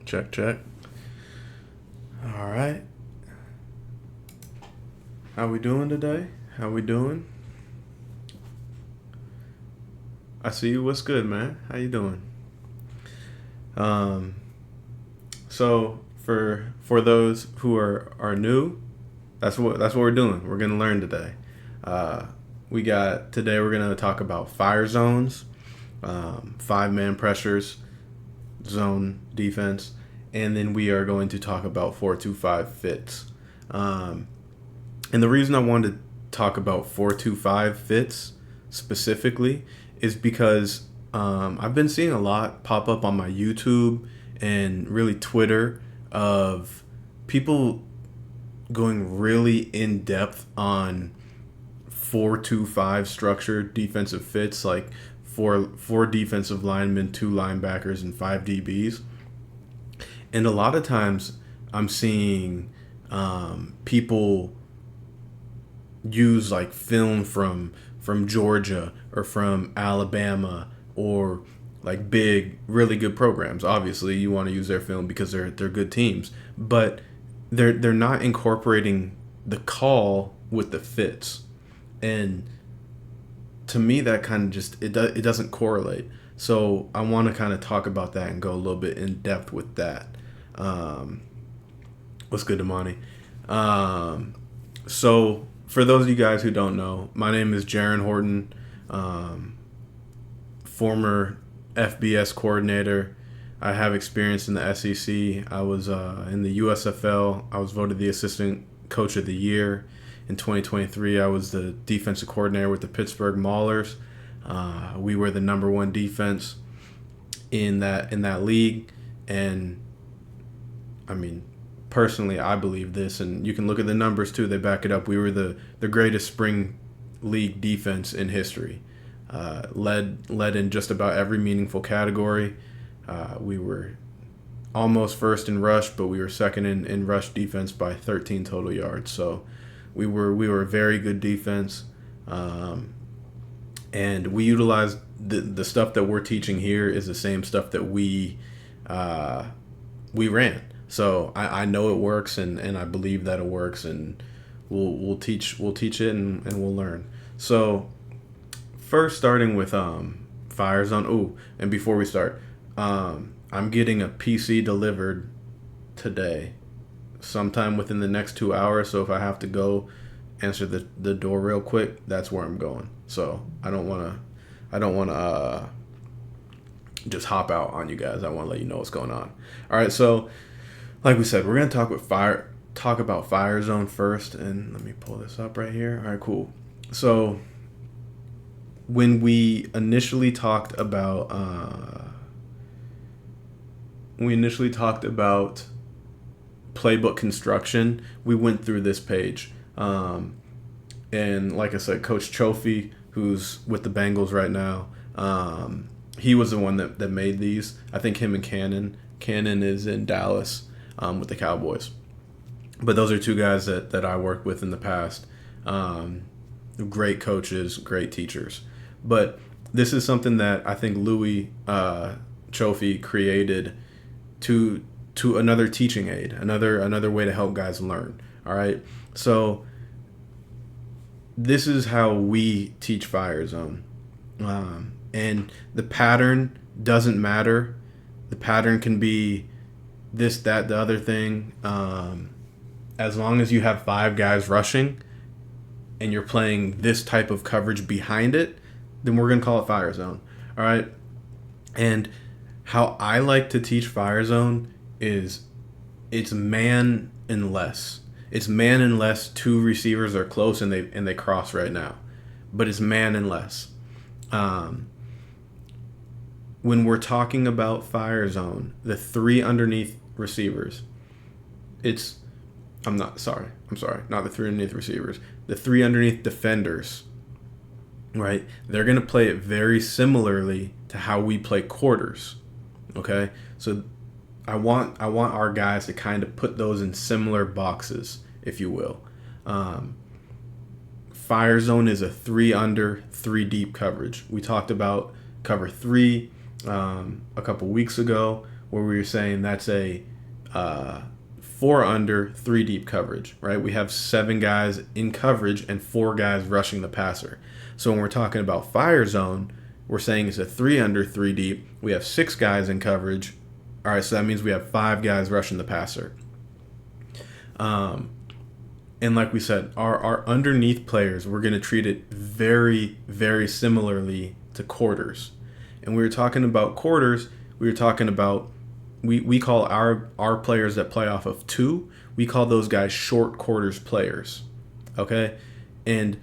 Check, check. All right. How we doing today? How we doing? I see you. What's good, man? How you doing? Um, so for those who are new, that's what we're doing. We're gonna learn today. Uh, we're gonna talk about fire zones, 5-man pressures, zone defense, and then we are going to talk about 4-2-5 fits. Um, and the reason I wanted to talk about 4-2-5 fits specifically is because I've been seeing a lot pop up on my YouTube and really Twitter of people going really in depth on 4-2-5 structured defensive fits, like four defensive linemen, 2 linebackers, and 5 DBs. And a lot of times I'm seeing people use like film from Georgia or from Alabama or like big, really good programs. Obviously, you want to use their film because they're good teams, but they're not incorporating the call with the fits, and to me that kind of just it doesn't correlate. So I want to kind of talk about that and go a little bit in depth with that. Um, what's good, Damani? So for those of you guys who don't know, my name is Jaron Horton, former FBS coordinator. I have experience in the SEC. I was in the USFL. I was voted the assistant coach of the year. In 2023, I was the defensive coordinator with the Pittsburgh Maulers. We were the number 1 defense in that league, and I mean, personally, I believe this, and you can look at the numbers too. They back it up. We were the greatest spring league defense in history. Led in just about every meaningful category. We were almost first in rush, but we were second in rush defense by 13 total yards. So we were a very good defense, and we utilized the stuff that we're teaching here is the same stuff that we ran. So I know it works, and I believe that it works, and we'll teach it and we'll learn. So first, starting with Firezone. Oh, and before we start, I'm getting a PC delivered today, sometime within the next 2 hours. So if I have to go answer the door real quick, that's where I'm going. So I don't want to just hop out on you guys. I want to let you know what's going on. All right, so like we said, we're gonna talk about Firezone first, and let me pull this up right here. All right, cool. So when we initially talked about playbook construction, we went through this page, and like I said, Coach Trophy, who's with the Bengals right now, he was the one that made these. I think him and Cannon is in Dallas with the Cowboys, but those are 2 guys that I worked with in the past. Great coaches, great teachers. But this is something that I think Louis Trophy created to another teaching aid, another way to help guys learn. All right, so this is how we teach Firezone, and the pattern doesn't matter. The pattern can be this, that, the other thing, as long as you have 5 guys rushing and you're playing this type of coverage behind it, then we're going to call it Firezone. All right. And how I like to teach Firezone is it's man and less. It's man and less. 2 receivers are close and they cross right now, but it's man and less. When we're talking about Firezone, the 3 underneath receivers, not the 3 underneath receivers, the 3 underneath defenders, right? They're going to play it very similarly to how we play quarters. Okay, so I want our guys to kind of put those in similar boxes, if you will. Firezone is a 3 under, 3 deep coverage. We talked about cover 3 a couple weeks ago. where we were saying that's a 4 under, 3 deep coverage, right? We have 7 guys in coverage and 4 guys rushing the passer. So when we're talking about Firezone, we're saying it's a 3 under, 3 deep. We have 6 guys in coverage. All right, so that means we have 5 guys rushing the passer. And like we said, our underneath players, we're going to treat it very, very similarly to quarters. And we were talking about quarters. We were talking about, we call our players that play off of 2, we call those guys short quarters players. Okay? And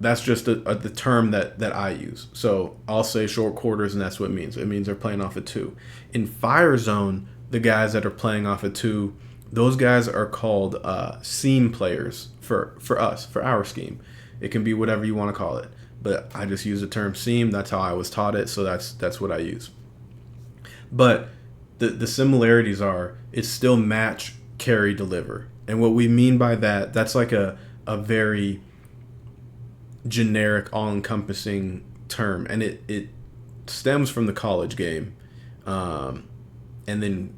that's just the term that I use. So I'll say short quarters, and that's what it means. It means they're playing off of 2. In Firezone, the guys that are playing off of 2, those guys are called seam players for us, for our scheme. It can be whatever you want to call it, but I just use the term seam. That's how I was taught it, so that's what I use. But the similarities are, it's still match, carry, deliver. And what we mean by that, that's like a very generic, all-encompassing term, and it stems from the college game, and then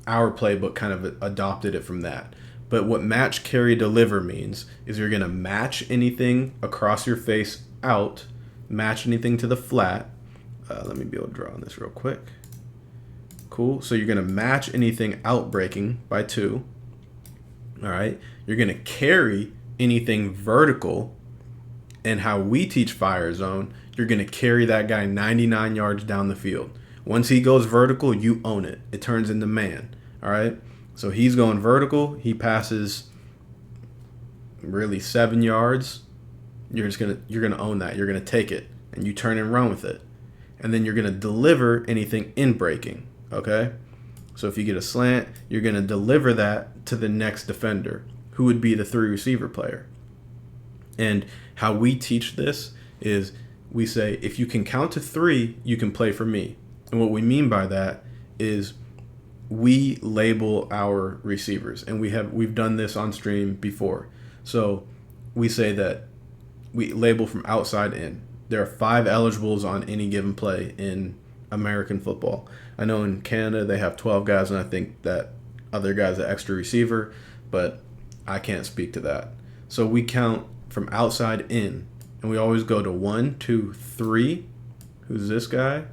our playbook kind of adopted it from that. But what match, carry, deliver means is you're going to match anything across your face out, match anything to the flat. Let me be able to draw on this real quick. Cool. So you're going to match anything out breaking by 2. All right. You're going to carry anything vertical. And how we teach Firezone, you're going to carry that guy 99 yards down the field. Once he goes vertical, you own it. It turns into man. All right. So he's going vertical. He passes really 7 yards. You're gonna own that. You're gonna take it and you turn and run with it. And then you're gonna deliver anything in breaking. Okay. So if you get a slant, you're gonna deliver that to the next defender, who would be the 3 receiver player. And how we teach this is we say, if you can count to 3, you can play for me. And what we mean by that is we label our receivers, and we've done this on stream before. So we say that we label from outside in. There are 5 eligibles on any given play in American football. I know in Canada they have 12 guys, and I think that other guys are extra receiver, but I can't speak to that. So we count from outside in, and we always go to 1, 2, 3. Who's this guy?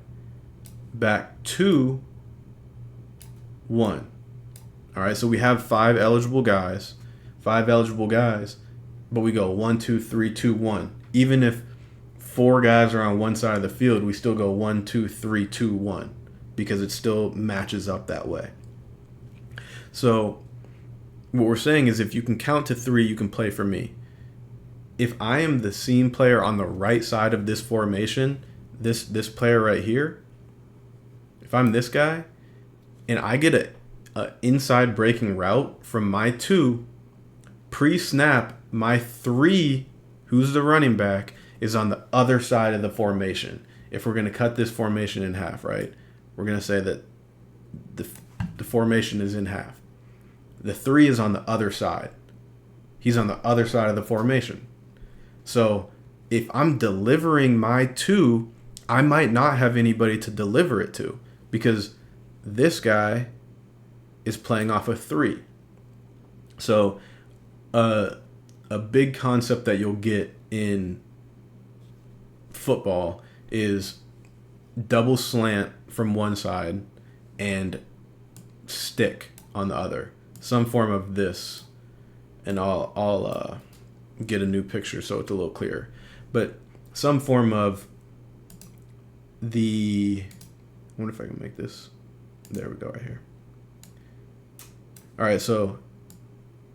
Back to 1. All right, so we have 5 eligible guys, but we go 1, 2, 3, 2, 1. Even if 4 guys are on one side of the field, we still go 1, 2, 3, 2, 1, because it still matches up that way. So what we're saying is, if you can count to 3, you can play for me. If I am the seam player on the right side of this formation, this player right here, if I'm this guy, and I get a inside breaking route from my 2, pre-snap, my 3, who's the running back, is on the other side of the formation. If we're going to cut this formation in half, right? We're going to say that the formation is in half. The 3 is on the other side. He's on the other side of the formation. So if I'm delivering my 2, I might not have anybody to deliver it to, because this guy is playing off a 3. So a big concept that you'll get in football is double slant from one side and stick on the other. Some form of this, and I'll get a new picture so it's a little clearer. But some form of I wonder if I can make this. There we go, right here. All right, so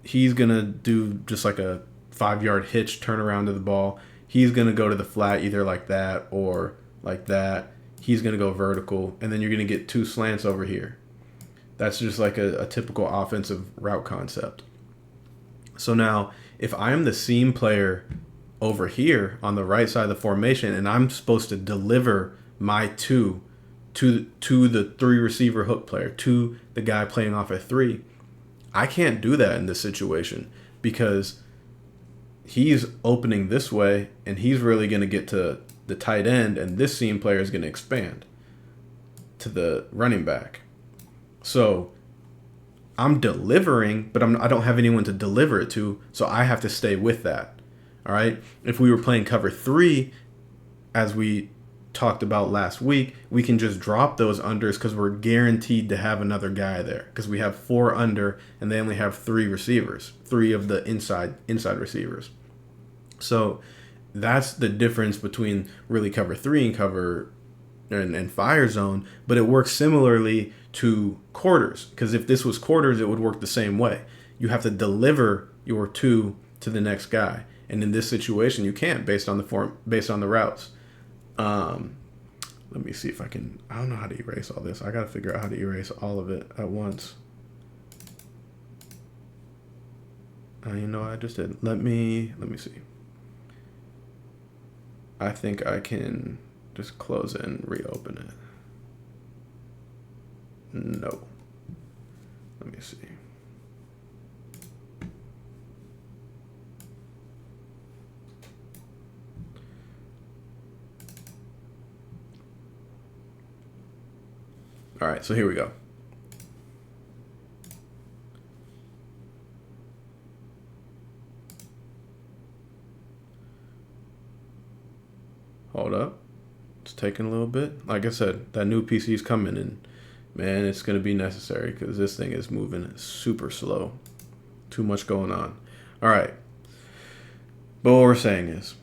he's going to do just like a 5-yard hitch, turn around to the ball. He's going to go to the flat either like that or like that. He's going to go vertical, and then you're going to get 2 slants over here. That's just like a typical offensive route concept. So now, if I'm the seam player over here on the right side of the formation, and I'm supposed to deliver my 2 to the 3 receiver hook player, to the guy playing off a 3, I can't do that in this situation, because he's opening this way, and he's really going to get to the tight end, and this seam player is going to expand. to the running back. So I'm delivering, but I don't have anyone to deliver it to, so I have to stay with that. All right. If we were playing cover 3, as we talked about last week, we can just drop those unders because we're guaranteed to have another guy there because we have 4 under and they only have 3 receivers, 3 of the inside receivers. So that's the difference between really cover 3 and Firezone, but it works similarly to quarters, because if this was quarters, it would work the same way. You have to deliver your 2 to the next guy, and in this situation, you can't based on the routes. Let me see if I can. I don't know how to erase all this. I gotta figure out how to erase all of it at once. You know, I just did. Let me see. I think I can just close it and reopen it. No. Let me see. All right, so here we go. Hold up. It's taking a little bit. Like I said, that new PC is coming, and man, it's going to be necessary because this thing is moving super slow. Too much going on. All right. But what we're saying is,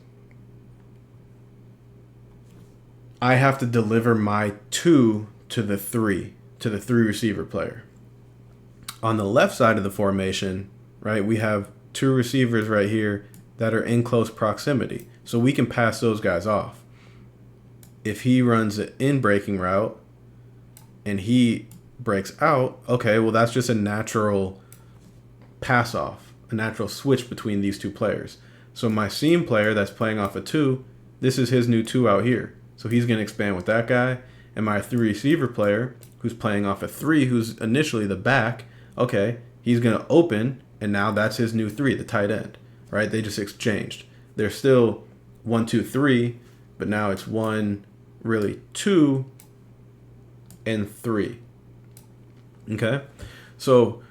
I have to deliver my 2 to the 3 receiver player. On the left side of the formation, right, we have 2 receivers right here that are in close proximity. So we can pass those guys off. If he runs an in-breaking route and he breaks out, okay, well, that's just a natural pass off, a natural switch between these 2 players. So my seam player that's playing off a 2, this is his new 2 out here. So he's going to expand with that guy. And my 3 receiver player who's playing off a 3, who's initially the back, okay, he's going to open, and now that's his new 3, the tight end, right? They just exchanged. They're still 1, 2, 3, but now it's 1, really 2, and 3. Okay? So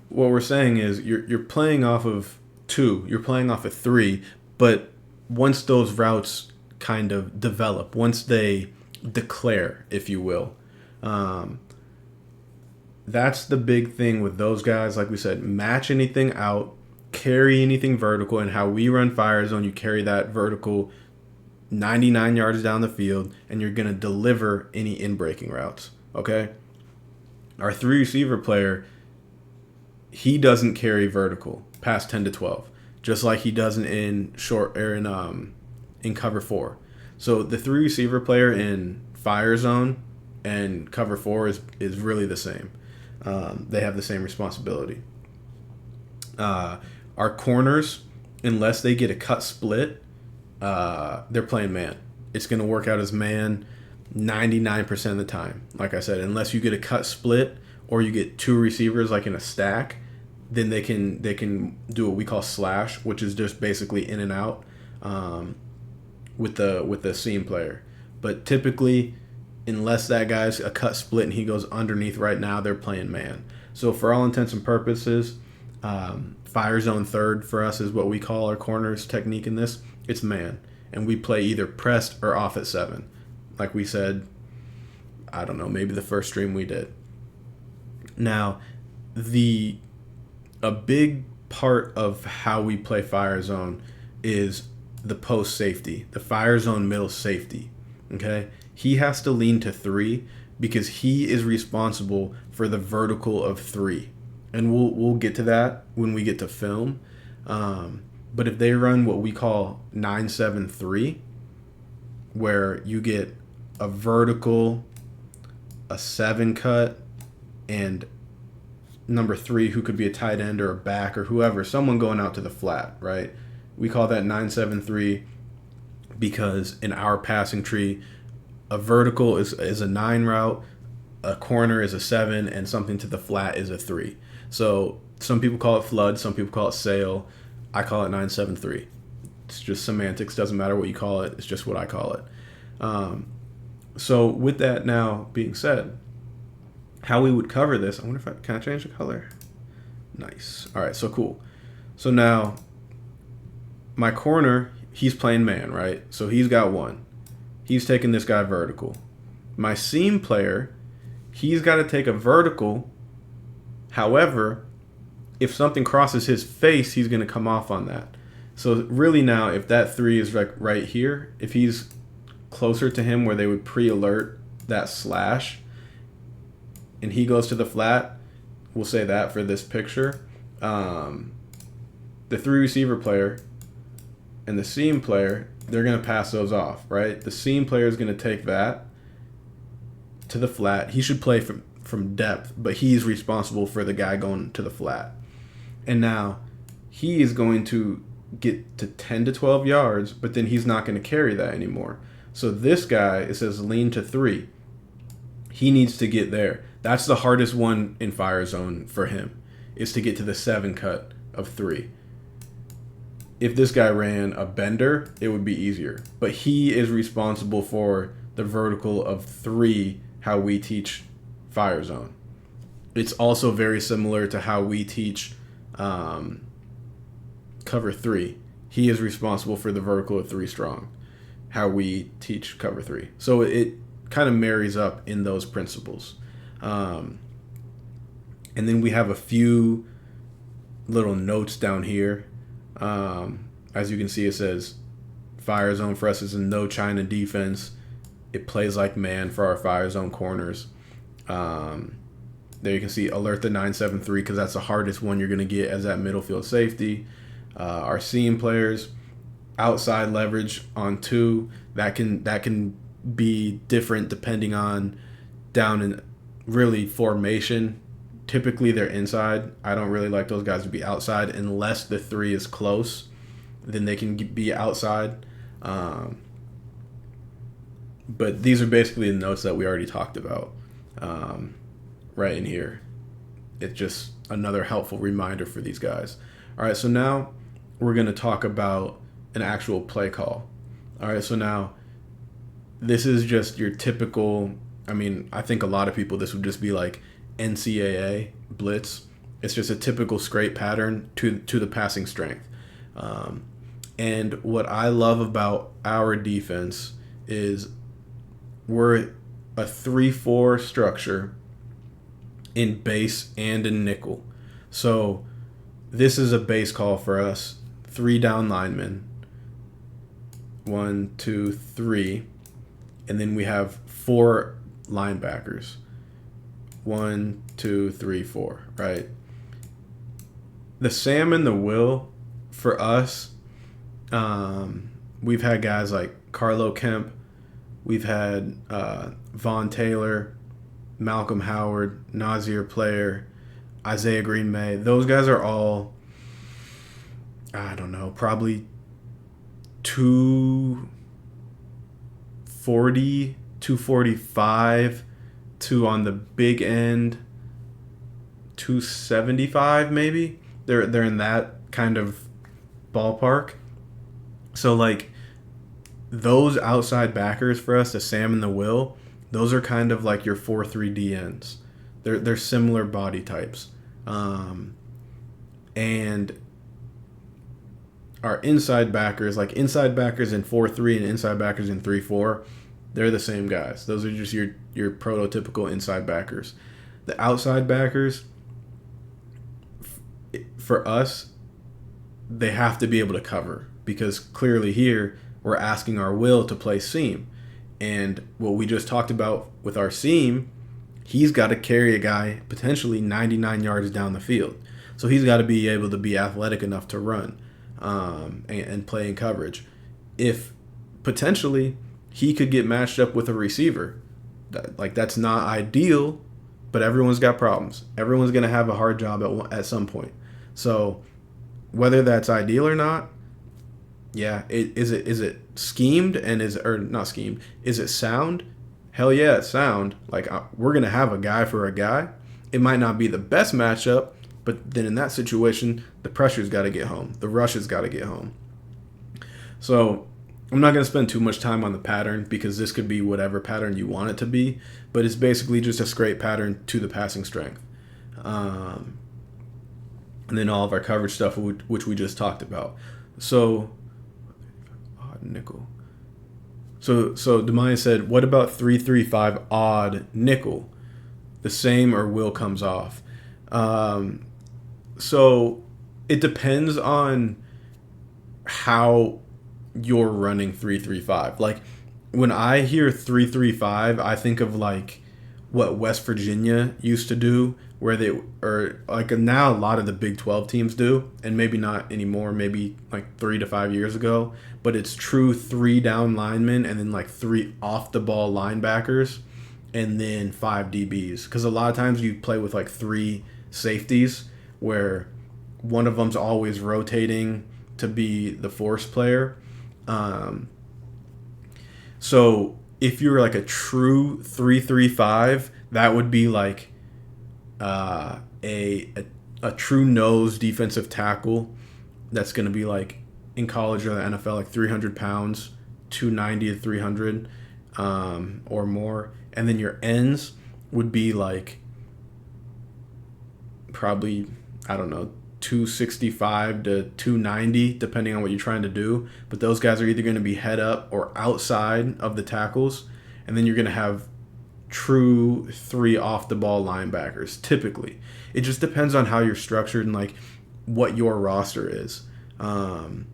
what we're saying is you're playing off of 2, you're playing off of 3, but once those routes kind of develop, once they declare, if you will, that's the big thing with those guys. Like we said, match anything out, carry anything vertical, and how we run Firezone, you carry that vertical 99 yards down the field, and you're going to deliver any in-breaking routes, okay? Our 3 receiver player, he doesn't carry vertical past 10 to 12, just like he doesn't in short or in cover 4. So the 3 receiver player in Firezone and cover 4 is really the same. They have the same responsibility. Our corners, unless they get a cut split, they're playing man. It's going to work out as man 99% of the time. Like I said, unless you get a cut split or you get 2 receivers like in a stack, then they can do what we call slash, which is just basically in and out with the seam player. But typically, unless that guy's a cut split and he goes underneath right now, they're playing man. So for all intents and purposes, Firezone third for us is what we call our corners technique in this. It's man. And we play either pressed or off at 7. Like we said, I don't know, maybe the first stream we did. Now, a big part of how we play Firezone is the post safety, the Firezone middle safety. Okay? He has to lean to 3 because he is responsible for the vertical of 3. And we'll get to that when we get to film. But if they run what we call 9-7-3, where you get a vertical, a 7 cut, and number 3, who could be a tight end or a back or whoever, someone going out to the flat, right? We call that 9-7-3 because in our passing tree, a vertical is a 9 route, a corner is a 7, and something to the flat is a 3. So some people call it flood, some people call it sail. I call it 9-7-3. It's just semantics. Doesn't matter what you call it. It's just what I call it. So with that now being said, how we would cover this, I wonder if can I change the color? Nice. All right, so cool. So now my corner, he's playing man, right? So he's got one. He's taking this guy vertical. My seam player, he's got to take a vertical. However, if something crosses his face, he's going to come off on that. So really now, if that 3 is like right here, if he's closer to him where they would pre-alert that slash, and he goes to the flat, we'll say that for this picture, the 3 receiver player and the seam player, they're going to pass those off, right? The seam player is going to take that to the flat. He should play from depth, but he's responsible for the guy going to the flat. And now he is going to get to 10 to 12 yards, but then he's not going to carry that anymore. So this guy, it says lean to 3. He needs to get there. That's the hardest one in Firezone for him, is to get to the 7 cut of 3. If this guy ran a bender, it would be easier. But he is responsible for the vertical of 3, how we teach Firezone. It's also very similar to how we teach cover 3. He is responsible for the vertical of 3 strong, how we teach cover 3. So it kind of marries up in those principles. And then we have a few little notes down here. As you can see, it says Firezone for us is a no China defense. It plays like man for our Firezone corners. There you can see alert the 973 because that's the hardest one you're going to get as that middle field safety. Our seam players, outside leverage on 2, that can be different depending on down in really formation. Typically they're inside. I don't really like those guys to be outside unless the 3 is close. Then they can be outside. But these are basically the notes that we already talked about right in here. It's just another helpful reminder for these guys. All right, so now we're going to talk about an actual play call. All right, so now this is just your typical, I think a lot of people, this would just be like NCAA blitz. It's just a typical scrape pattern to the passing strength. And what I love about our defense is we're a 3-4 structure in base and in nickel. So this is a base call for us. 3 down linemen. 1, 2, 3. And then we have 4 linebackers. 1, 2, 3, 4, right? The Sam and the Will, for us, we've had guys like Carlo Kemp. We've had Von Taylor, Malcolm Howard, Nazir Player, Isaiah Green May. Those guys are all, I don't know, probably 240, 245 to on the big end, 275 maybe. They're in that kind of ballpark. So like those outside backers for us, the Sam and the Will, those are kind of like your 4-3 DNs. They're similar body types. And our inside backers, like inside backers in 4-3 and inside backers in 3-4, they're the same guys. Those are just your prototypical inside backers. The outside backers, for us, they have to be able to cover, because clearly here we're asking our Will to play seam. And what we just talked about with our seam, he's got to carry a guy potentially 99 yards down the field. So he's got to be able to be athletic enough to run and play in coverage. If potentially he could get matched up with a receiver, that's not ideal, but everyone's got problems. Everyone's going to have a hard job at some point. So whether that's ideal or not, yeah, is it schemed and not schemed? Is it sound? Hell yeah, it's sound. Like we're gonna have a guy for a guy. It might not be the best matchup, but then in that situation, the pressure's got to get home. The rush has got to get home. So I'm not going to spend too much time on the pattern because this could be whatever pattern you want it to be, but it's basically just a scrape pattern to the passing strength. And then all of our coverage stuff, which we just talked about. So, odd nickel. So Demaya said, what about 335 odd nickel? The same or will comes off. So it depends on how you're running 335. Like when I hear 335, I think of like what West Virginia used to do, where they or like now a lot of the Big 12 teams do, and maybe not anymore, maybe like 3 to 5 years ago, but it's true 3 down linemen and then like 3 off the ball linebackers and then 5 DBs, because a lot of times you play with like 3 safeties where one of them's always rotating to be the force player. So if you're like a true 3-3-5, that would be like a true nose defensive tackle that's going to be like in college or the NFL like 300 pounds, 290 to 300 or more. And then your ends would be like probably, I don't know, 265 to 290 depending on what you're trying to do. But those guys are either going to be head up or outside of the tackles. And then you're going to have true 3 off the ball linebackers typically. It just depends on how you're structured and like what your roster is, and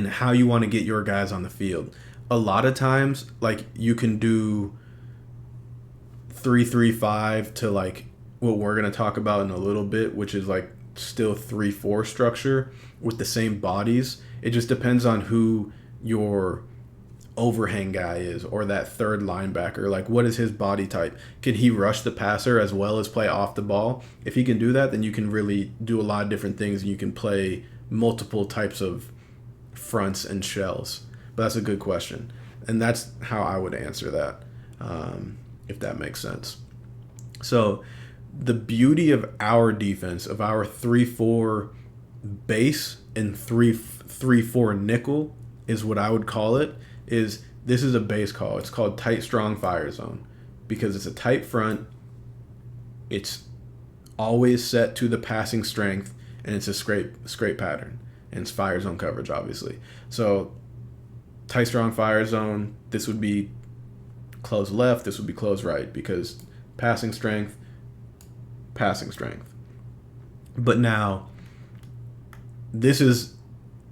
how you want to get your guys on the field. A lot of times like you can do 3-3-5 to like what we're going to talk about in a little bit, which is like still 3-4 structure with the same bodies. It just depends on who your overhang guy is, or that third linebacker. Like, what is his body type? Can he rush the passer as well as play off the ball? If he can do that, then you can really do a lot of different things, and you can play multiple types of fronts and shells. But that's a good question, and that's how I would answer that, if that makes sense. So the beauty of our defense, of our 3-4 base and 3-4 nickel, is what I would call it, is this is a base call. It's called tight, strong fire zone because it's a tight front. It's always set to the passing strength, and it's a scrape pattern, and it's fire zone coverage, obviously. So tight, strong fire zone, this would be close left, this would be close right, because passing strength. But now this is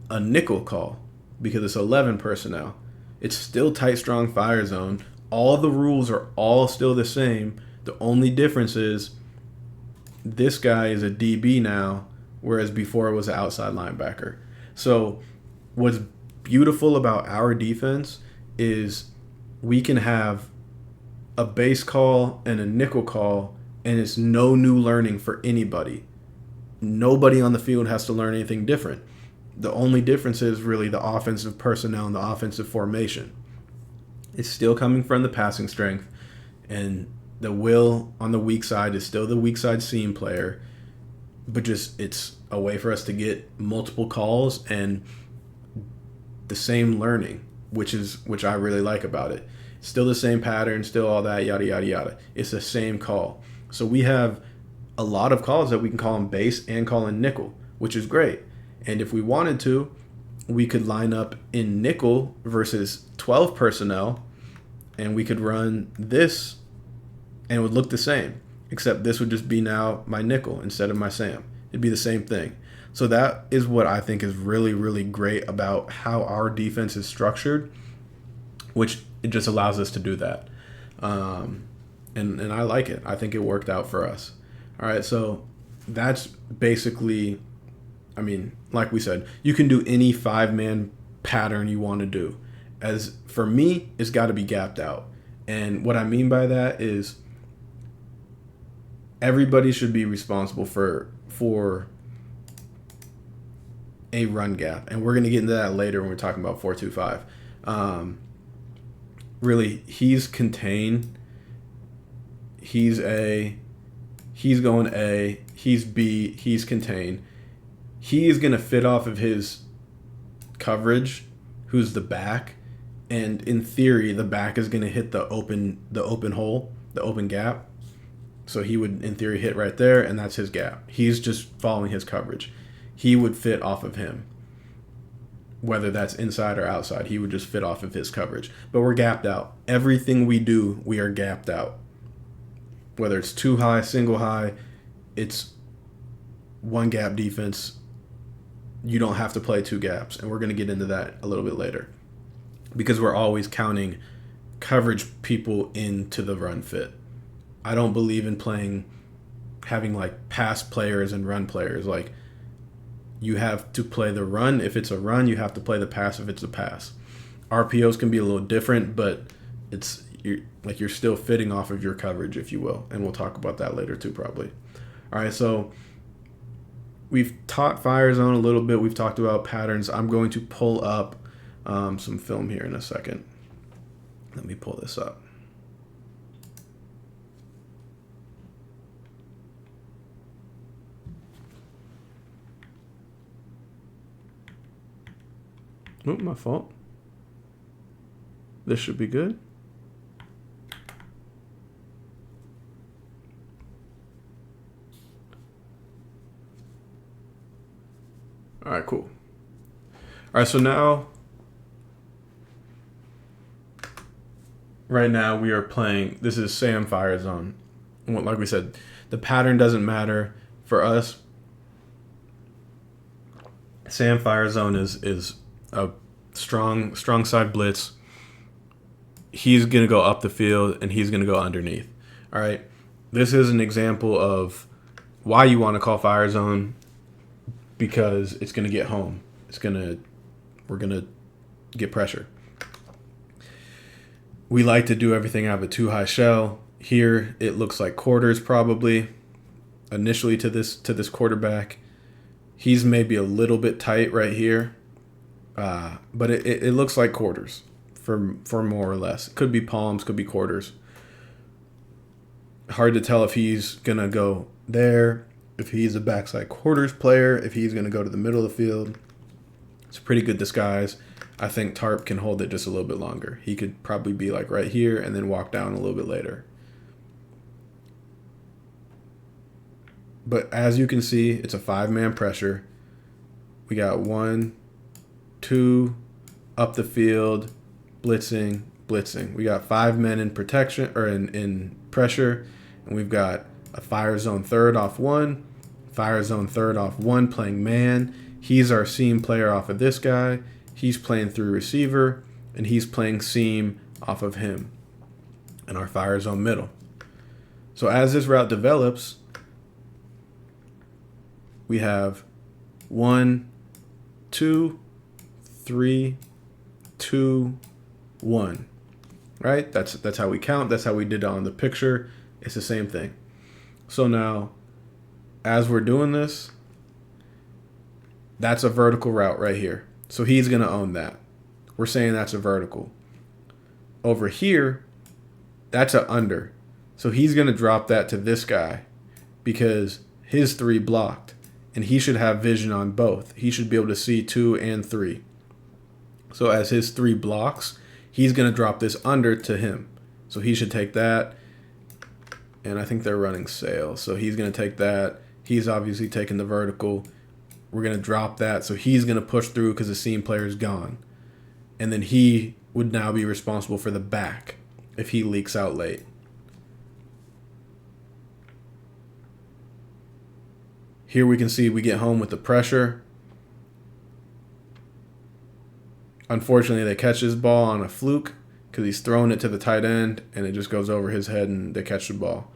a nickel call because it's 11 personnel. It's still tight, strong fire zone. All the rules are all still the same. The only difference is this guy is a DB now, whereas before it was an outside linebacker. So what's beautiful about our defense is we can have a base call and a nickel call, and it's no new learning for anybody. Nobody on the field has to learn anything different. The only difference is really the offensive personnel and the offensive formation. It's still coming from the passing strength, and the will on the weak side is still the weak side seam player, but just it's a way for us to get multiple calls and the same learning, which I really like about it. Still the same pattern, still all that, yada, yada, yada. It's the same call. So we have a lot of calls that we can call in base and call in nickel, which is great. And if we wanted to, we could line up in nickel versus 12 personnel, and we could run this, and it would look the same, except this would just be now my nickel instead of my Sam. It'd be the same thing. So that is what I think is really, really great about how our defense is structured, which it just allows us to do that. And I like it. I think it worked out for us. All right, so that's basically, I mean, like we said, you can do any 5-man pattern you want to do. As for me, it's got to be gapped out. And what I mean by that is everybody should be responsible for a run gap. And we're going to get into that later when we're talking about 4-2-5. Really, he's contained. He's A. He's going A. He's B. He's contained. He is going to fit off of his coverage who's the back, and in theory the back is going to hit the open hole, the open gap. So he would in theory hit right there, and that's his gap. He's just following his coverage. He would fit off of him. Whether that's inside or outside, he would just fit off of his coverage. But we're gapped out. Everything we do, we are gapped out. Whether it's two high, single high, it's one gap defense. You don't have to play two gaps. And we're going to get into that a little bit later. Because we're always counting coverage people into the run fit. I don't believe in having like pass players and run players. Like, you have to play the run if it's a run. You have to play the pass if it's a pass. RPOs can be a little different, but you're still fitting off of your coverage, if you will. And we'll talk about that later too, probably. All right, so we've taught Firezone a little bit. We've talked about patterns. I'm going to pull up some film here in a second. Let me pull this up. Oh, my fault. This should be good. All right, cool. All right, so now, right now we are playing, this is Sam Firezone. Like we said, the pattern doesn't matter for us. Sam Firezone is a strong side blitz. He's going to go up the field, and he's going to go underneath. All right. This is an example of why you want to call Firezone, because it's going to get home. We're going to get pressure. We like to do everything out of a two high shell. Here it looks like quarters probably initially to this quarterback. He's maybe a little bit tight right here. But it looks like quarters for more or less. It could be palms, could be quarters. Hard to tell if he's going to go there, if he's a backside quarters player, if he's going to go to the middle of the field. It's a pretty good disguise. I think Tarp can hold it just a little bit longer. He could probably be like right here and then walk down a little bit later. But as you can see, it's a 5-man pressure. We got 1, 2, up the field, blitzing. We got 5 men in protection or in pressure, and we've got a Firezone third off 1, Firezone third off 1 playing man. He's our seam player off of this guy. He's playing through receiver, and he's playing seam off of him in our Firezone middle. So as this route develops, we have 1, 2, 3, 2, 1. Right? That's how we count. That's how we did it on the picture. It's the same thing. So now, as we're doing this, that's a vertical route right here. So he's going to own that. We're saying that's a vertical. Over here, that's a under. So he's going to drop that to this guy because his 3 blocked. And he should have vision on both. He should be able to see 2 and 3. So as his 3 blocks, he's going to drop this under to him. So he should take that. And I think they're running sail. So he's going to take that. He's obviously taking the vertical. We're going to drop that. So he's going to push through because the seam player is gone. And then he would now be responsible for the back if he leaks out late. Here we can see we get home with the pressure. Unfortunately, they catch this ball on a fluke because he's throwing it to the tight end, and it just goes over his head, and they catch the ball.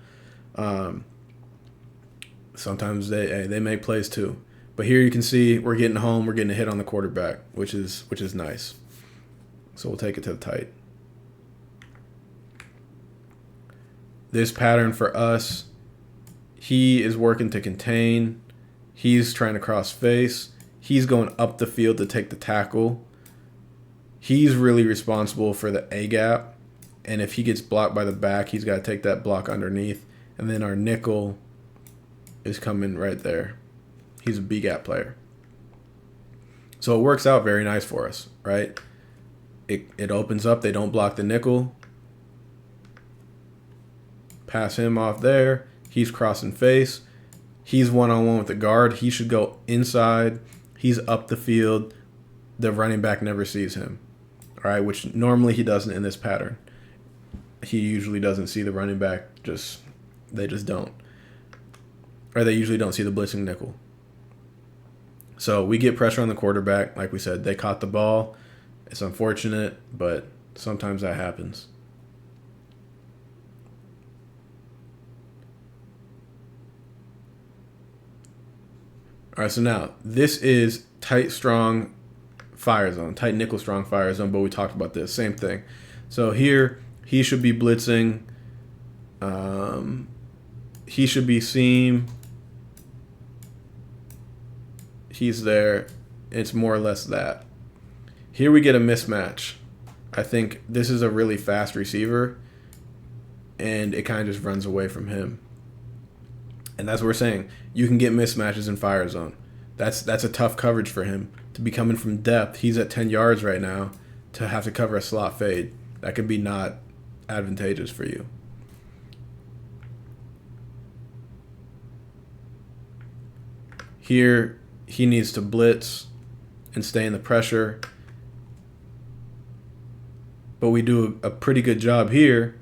Sometimes they make plays too. But here you can see we're getting home. We're getting a hit on the quarterback, which is nice. So we'll take it to the tight. This pattern for us, he is working to contain. He's trying to cross face. He's going up the field to take the tackle. He's really responsible for the A gap. And if he gets blocked by the back, he's got to take that block underneath. And then our nickel is coming right there. He's a B gap player. So it works out very nice for us, right? It opens up. They don't block the nickel. Pass him off there. He's crossing face. He's one-on-one with the guard. He should go inside. He's up the field. The running back never sees him. All right, which normally he doesn't in this pattern. He usually doesn't see the running back. They just don't. Or they usually don't see the blitzing nickel. So we get pressure on the quarterback. Like we said, they caught the ball. It's unfortunate, but sometimes that happens. All right, so now this is tight, strong fire zone, tight nickel, strong fire zone, but we talked about this, same thing. So here, he should be blitzing. He should be seam. He's there. It's more or less that. Here we get a mismatch. I think this is a really fast receiver, and it kind of just runs away from him. And that's what we're saying. You can get mismatches in fire zone. That's a tough coverage for him. To be coming from depth, he's at 10 yards right now, to have to cover a slot fade. That could be not advantageous for you. Here, he needs to blitz and stay in the pressure. But we do a pretty good job here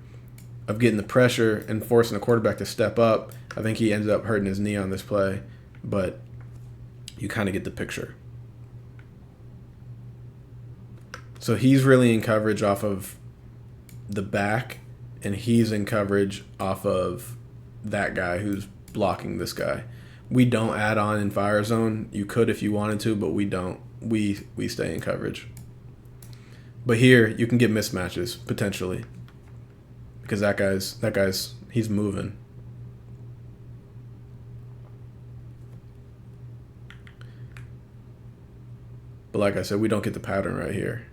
of getting the pressure and forcing the quarterback to step up. I think he ended up hurting his knee on this play, but you kind of get the picture. So he's really in coverage off of the back, and he's in coverage off of that guy who's blocking this guy. We don't add on in fire zone. You could if you wanted to, but we don't. We stay in coverage. But here you can get mismatches potentially, because that guy's he's moving. But like I said, we don't get the pattern right here.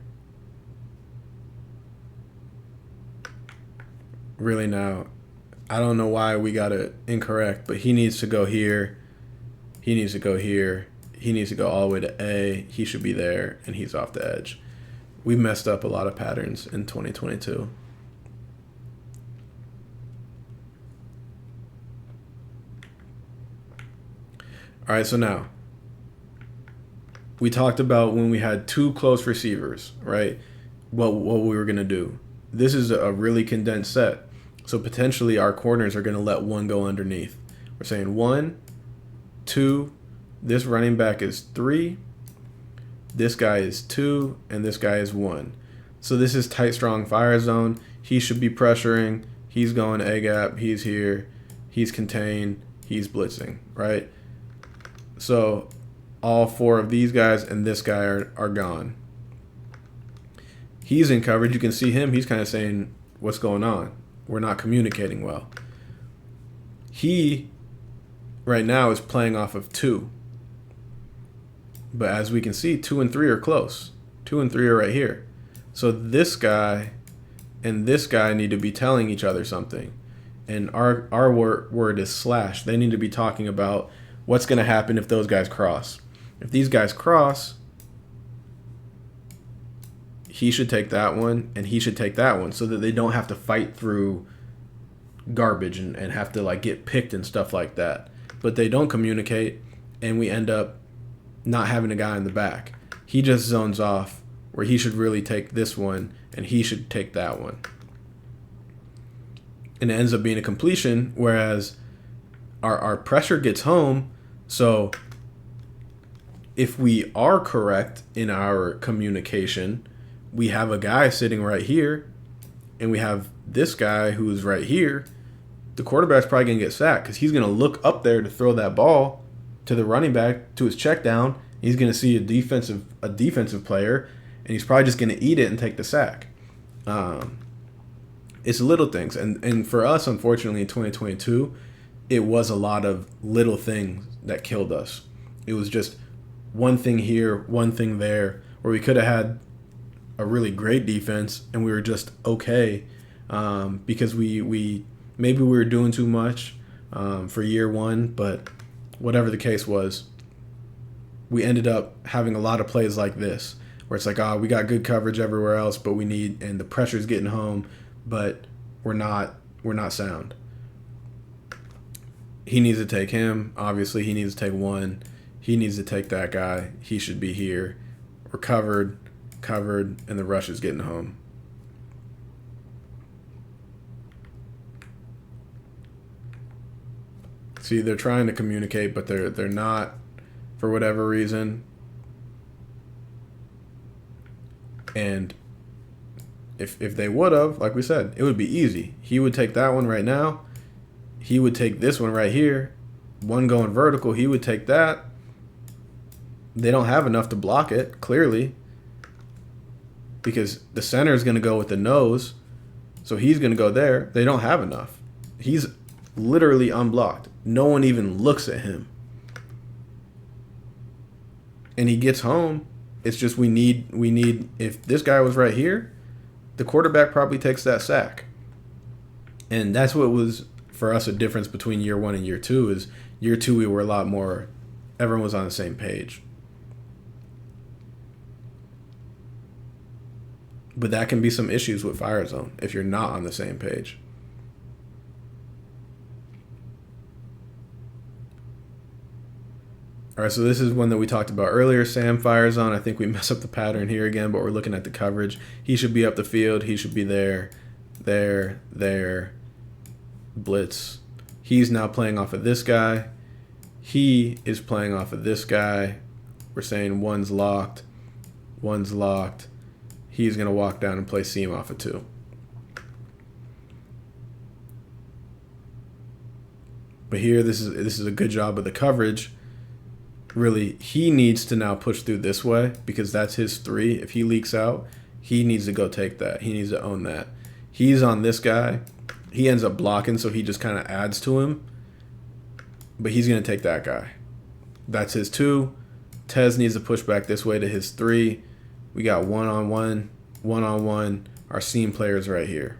Really now, I don't know why we got it incorrect, but he needs to go here. He needs to go here. He needs to go all the way to A. He should be there, and he's off the edge. We messed up a lot of patterns in 2022. All right, so now we talked about when we had two close receivers, right? What we were going to do. This is a really condensed set. So potentially our corners are going to let one go underneath. We're saying 1, 2, this running back is 3, this guy is 2, and this guy is 1. So this is tight, strong fire zone. He should be pressuring. He's going A-gap. He's here. He's contained. He's blitzing, right? So all 4 of these guys and this guy are gone. He's in coverage. You can see him. He's kind of saying, what's going on? We're not communicating well. He, right now, is playing off of 2. But as we can see, 2 and 3 are close. 2 and 3 are right here. So this guy and this guy need to be telling each other something. And our word is slash. They need to be talking about what's going to happen if those guys cross. If these guys cross, he should take that one, and he should take that one, so that they don't have to fight through garbage and have to like get picked and stuff like that. But they don't communicate, and we end up not having a guy in the back. He just zones off where he should really take this one, and he should take that one. And it ends up being a completion, whereas our pressure gets home. So if we are correct in our communication, we have a guy sitting right here, and we have this guy who's right here. The quarterback's probably going to get sacked because he's going to look up there to throw that ball to the running back, to his check down. He's going to see a defensive player, and he's probably just going to eat it and take the sack. It's little things. And for us, unfortunately, in 2022, it was a lot of little things that killed us. It was just one thing here, one thing there, where we could have had a really great defense and we were just okay because we maybe we were doing too much for year one, but whatever the case was, we ended up having a lot of plays like this where it's like, oh, we got good coverage everywhere else, but we need, and the pressure's getting home, but we're not sound. He needs to take him. Obviously, he needs to take one. He needs to take that guy. He should be here. We're covered, and the rush is getting home. See, they're trying to communicate, but they're not, for whatever reason. And if they would have, like we said, it would be easy. He would take that one right now. He would take this one right here. One going vertical, he would take that. They don't have enough to block it, clearly, because the center is going to go with the nose, so he's going to go there. They don't have enough. He's literally unblocked. No one even looks at him. And he gets home. It's just we need if this guy was right here, the quarterback probably takes that sack. And that's what was for us a difference between year 1 and year 2 is year 2 we were a lot more, everyone was on the same page. But that can be some issues with Firezone if you're not on the same page. All right, so this is one that we talked about earlier, Sam Firezone. I think we mess up the pattern here again, but we're looking at the coverage. He should be up the field. He should be there, blitz. He's now playing off of this guy. He is playing off of this guy. We're saying one's locked. He's going to walk down and play seam off of 2. But here, this is a good job of the coverage. Really, he needs to now push through this way because that's his 3. If he leaks out, he needs to go take that. He needs to own that. He's on this guy. He ends up blocking, so he just kind of adds to him. But he's going to take that guy. That's his 2. Tez needs to push back this way to his 3. We got one-on-one. Our seam players right here.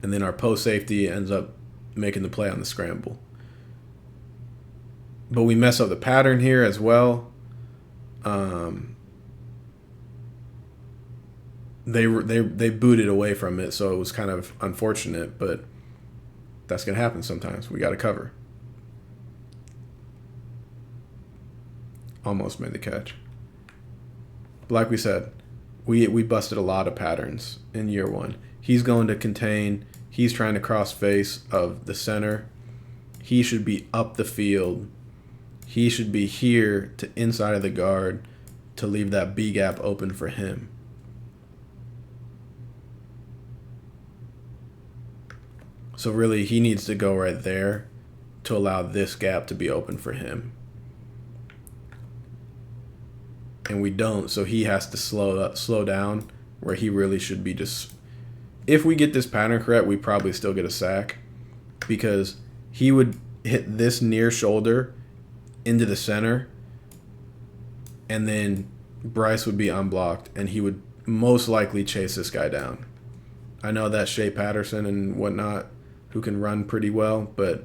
And then our post safety ends up making the play on the scramble. But we mess up the pattern here as well. They booted away from it, so it was kind of unfortunate, but that's going to happen sometimes. We got to cover. Almost made the catch. But like we said, we busted a lot of patterns in year 1. He's going to contain. He's trying to cross face of the center. He should be up the field. He should be here to inside of the guard to leave that B gap open for him. So really, he needs to go right there to allow this gap to be open for him. And we don't, so he has to slow down where he really should be just... If we get this pattern correct, we probably still get a sack because he would hit this near shoulder into the center, and then Bryce would be unblocked, and he would most likely chase this guy down. I know that's Shea Patterson and whatnot, who can run pretty well, but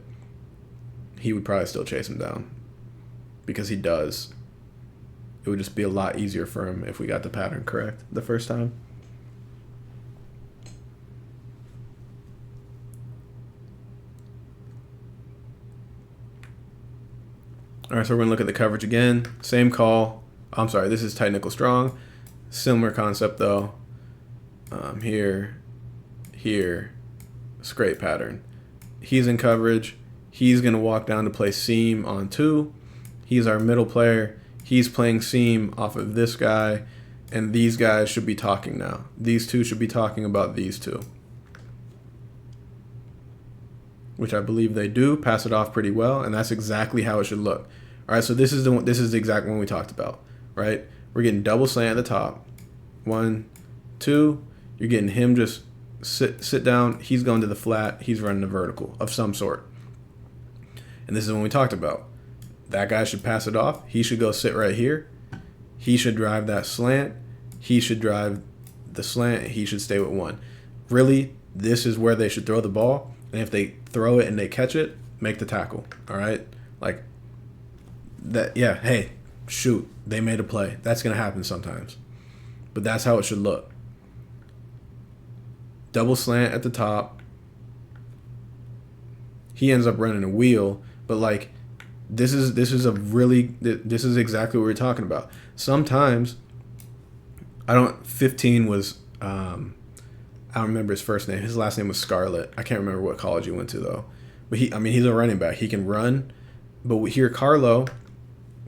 he would probably still chase him down because he does. It would just be a lot easier for him if we got the pattern correct the first time. All right, so we're going to look at the coverage again. Same call. I'm sorry, this is tight nickel strong. Similar concept, though. Here. It's a great pattern. He's in coverage. He's going to walk down to play seam on 2. He's our middle player. He's playing seam off of this guy. And these guys should be talking now. These 2 should be talking about these 2. Which I believe they do. Pass it off pretty well, and that's exactly how it should look. All right, so this is the exact one we talked about, right? We're getting double slant at the top. 1, 2. You're getting him just sit down. He's going to the flat. He's running a vertical of some sort. And this is when we talked about. That guy should pass it off. He should go sit right here. He should drive that slant. He should drive the slant. He should stay with 1. Really, this is where they should throw the ball. And if they throw it and they catch it, make the tackle. All right? Like that. Yeah. Hey, shoot, they made a play. That's going to happen sometimes. But that's how it should look. Double slant at the top. He ends up running a wheel, but like this is exactly what we're talking about. Sometimes 15 was I don't remember his first name. His last name was Scarlett. I can't remember what college he went to though. But he's a running back. He can run. But we hear Carlo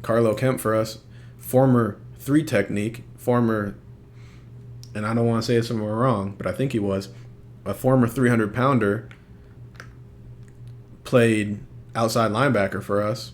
Kemp for us, former 3 technique, and I don't want to say something wrong, but I think he was a former 300-pounder, played outside linebacker for us.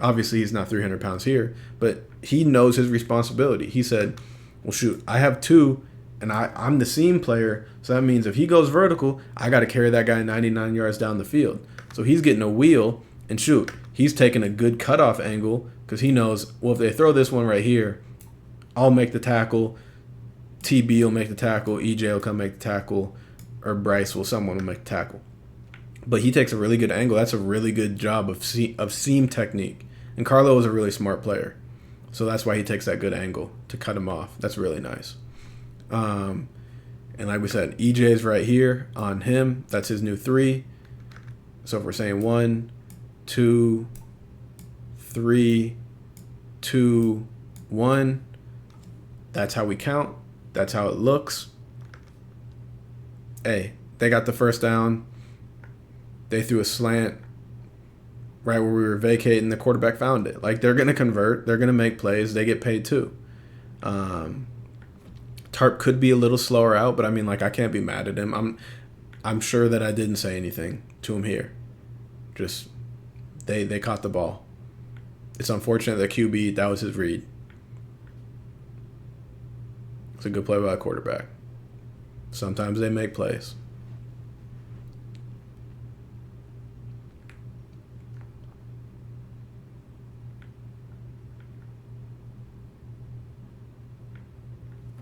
Obviously, he's not 300 pounds here, but he knows his responsibility. He said, well, shoot, I have 2, and I'm the seam player, so that means if he goes vertical, I got to carry that guy 99 yards down the field. So he's getting a wheel, and shoot, he's taking a good cutoff angle because he knows, well, if they throw this one right here, I'll make the tackle, TB will make the tackle, EJ will come make the tackle, or someone will make the tackle. But he takes a really good angle. That's a really good job of seam technique. And Carlo is a really smart player. So that's why he takes that good angle to cut him off. That's really nice. And like we said, EJ's right here on him. That's his new 3. So if we're saying 1, 2, 3, 2, 1, that's how we count. That's how it looks. Hey, they got the first down. They threw a slant right where we were vacating. The quarterback found it. Like, they're going to convert. They're going to make plays. They get paid too. Tarp could be a little slower out, but I mean, like, I can't be mad at him. I'm sure that I didn't say anything to him here. Just they caught the ball. It's unfortunate that QB, that was his read. It's a good play by a quarterback. Sometimes they make plays.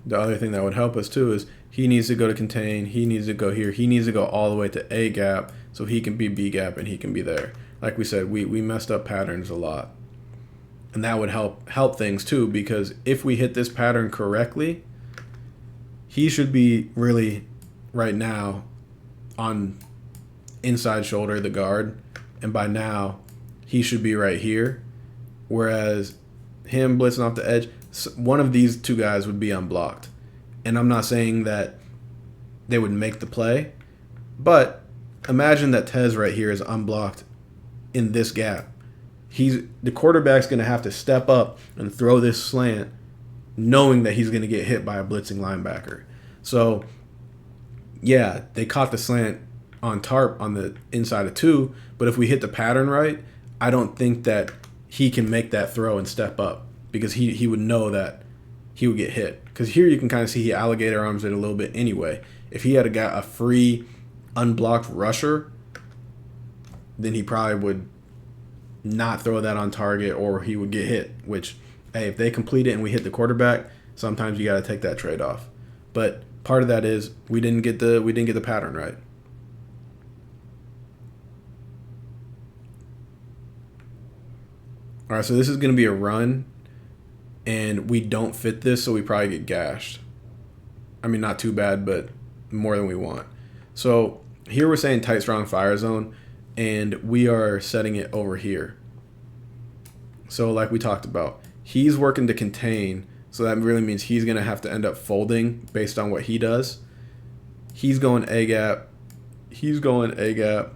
The other thing that would help us too is he needs to go to contain. He needs to go here. He needs to go all the way to A gap so he can be B gap and he can be there. Like we said, we messed up patterns a lot. And that would help things too, because if we hit this pattern correctly, he should be really right now on inside shoulder, the guard. And by now, he should be right here. Whereas him blitzing off the edge, one of these 2 guys would be unblocked. And I'm not saying that they would make the play, but imagine that Tez right here is unblocked in this gap. The quarterback's going to have to step up and throw this slant knowing that he's going to get hit by a blitzing linebacker. So, yeah, they caught the slant on Tarp on the inside of 2, but if we hit the pattern right, I don't think that he can make that throw and step up, because he would know that he would get hit. Because here you can kind of see he alligator arms it a little bit anyway. If he had a free, unblocked rusher, then he probably would not throw that on target, or he would get hit. Which, hey, if they complete it and we hit the quarterback, sometimes you got to take that trade off. But part of that is we didn't get the pattern right. All right, so this is going to be a run. And we don't fit this, so we probably get gashed. I mean, not too bad, but more than we want. So here we're saying tight, strong, fire zone, and we are setting it over here. So like we talked about, he's working to contain, so that really means he's going to have to end up folding based on what he does. He's going A-gap. He's going A-gap.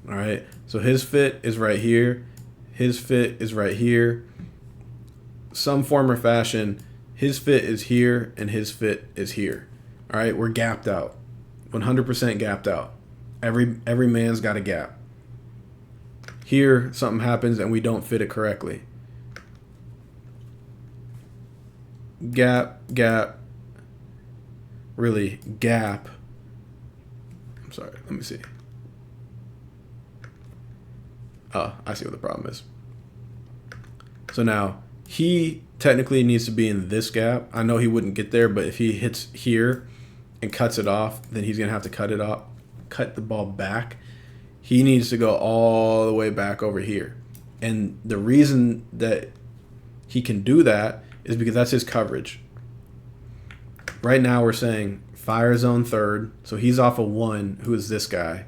All right, so his fit is right here. His fit is right here. Some form or fashion, his fit is here and his fit is here. All right, we're gapped out, 100% gapped out. Every man's got a gap. Here, something happens and we don't fit it correctly. Gap, really gap. I'm sorry, let me see. Oh, I see what the problem is. So now, he technically needs to be in this gap. I know he wouldn't get there, but if he hits here and cuts it off, then he's going to have to cut the ball back. He needs to go all the way back over here. And the reason that he can do that is because that's his coverage. Right now we're saying Firezone third, so he's off of 1, who is this guy.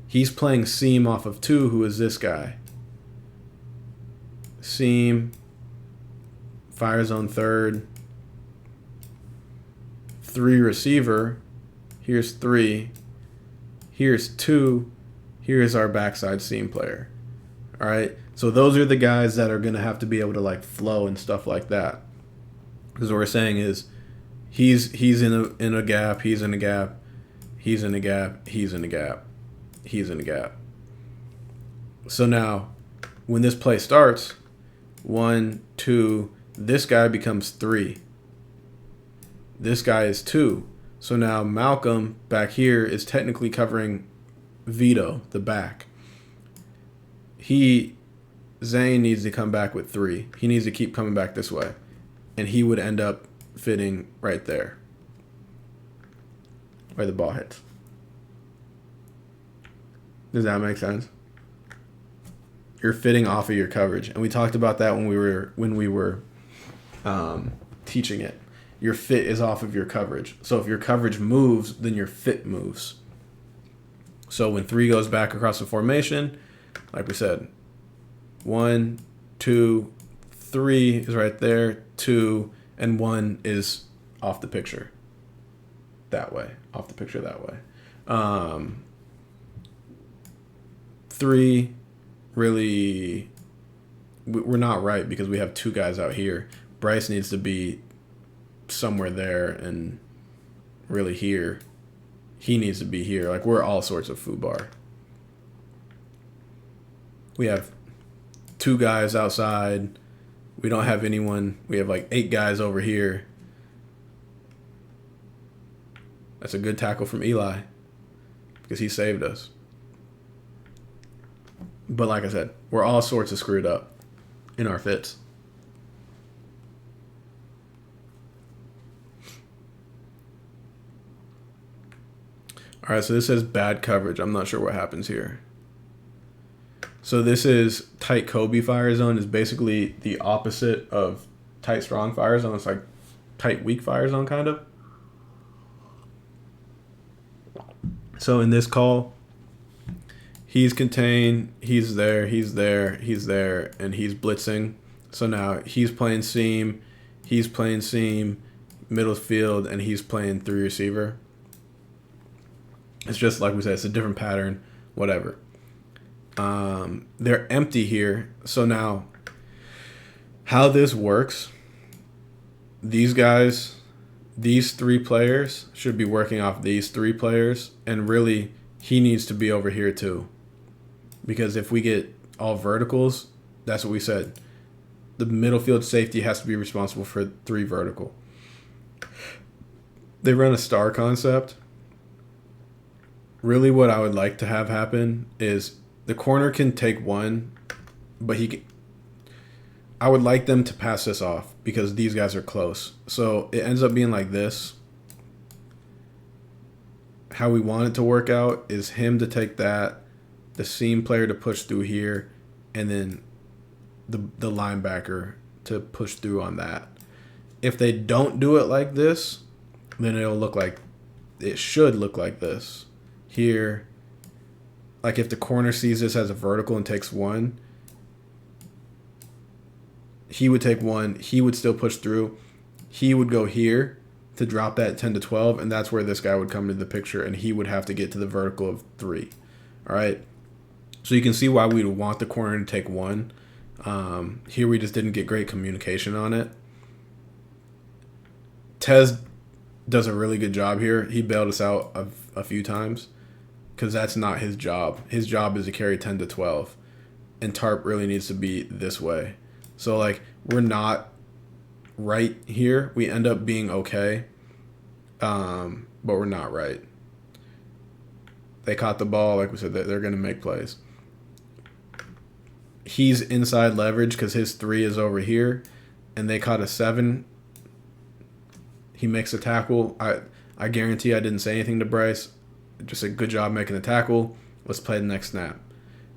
He's playing seam off of 2, who is this guy. Seam, Firezone third, 3 receiver. Here's 3. Here's 2. Here's our backside seam player. All right. So those are the guys that are going to have to be able to like flow and stuff like that. Because what we're saying is he's in a gap, he's in a gap, he's in a gap, he's in a gap, he's in a gap. So now when this play starts, 1, 2, this guy becomes 3. This guy is 2. So now Malcolm back here is technically covering Vito, the back. Zane needs to come back with 3. He needs to keep coming back this way. And he would end up fitting right there, where the ball hits. Does that make sense? You're fitting off of your coverage. And we talked about that when we were teaching it. Your fit is off of your coverage. So if your coverage moves, then your fit moves. So when 3 goes back across the formation, like we said, 1, 2, 3 is right there, 2, and 1 is off the picture. That way. Off the picture that way. 3, really, we're not right because we have 2 guys out here. Bryce needs to be somewhere there and really here. He needs to be here. Like, we're all sorts of foobar. We have 2 guys outside. We don't have anyone. We have like 8 guys over here. That's a good tackle from Eli because he saved us. But like I said, we're all sorts of screwed up in our fits. All right, so this says bad coverage. I'm not sure what happens here. So this is tight Kobe Firezone is basically the opposite of tight strong Firezone. It's like tight weak Firezone kind of. So in this call, he's contained, he's there, he's there, he's there, and he's blitzing. So now he's playing seam, middle field, and he's playing 3 receiver. It's just like we said, it's a different pattern, whatever. They're empty here. So now how this works, these guys, these 3 players should be working off these 3 players, and really he needs to be over here too. Because if we get all verticals, that's what we said. The middle field safety has to be responsible for 3 vertical. They run a star concept. Really what I would like to have happen is the corner can take 1, but I would like them to pass this off because these guys are close. So it ends up being like this. How we want it to work out is him to take that, the seam player to push through here, and then the linebacker to push through on that. If they don't do it like this, then it should look like this. Here, like if the corner sees this as a vertical and takes 1, he would take 1, he would still push through, he would go here to drop that 10 to 12, and that's where this guy would come into the picture, and he would have to get to the vertical of 3. All right, so you can see why we would want the corner to take 1. Here we just didn't get great communication on it. Tez does a really good job here. He bailed us out a few times because that's not his job. His job is to carry 10 to 12, and Tarp really needs to be this way. So like we're not right here. We end up being okay, but we're not right. They caught the ball. Like we said, they're going to make plays. He's inside leverage because his 3 is over here, and they caught a 7. He makes a tackle. I guarantee I didn't say anything to Bryce. Just said, good job making the tackle. Let's play the next snap.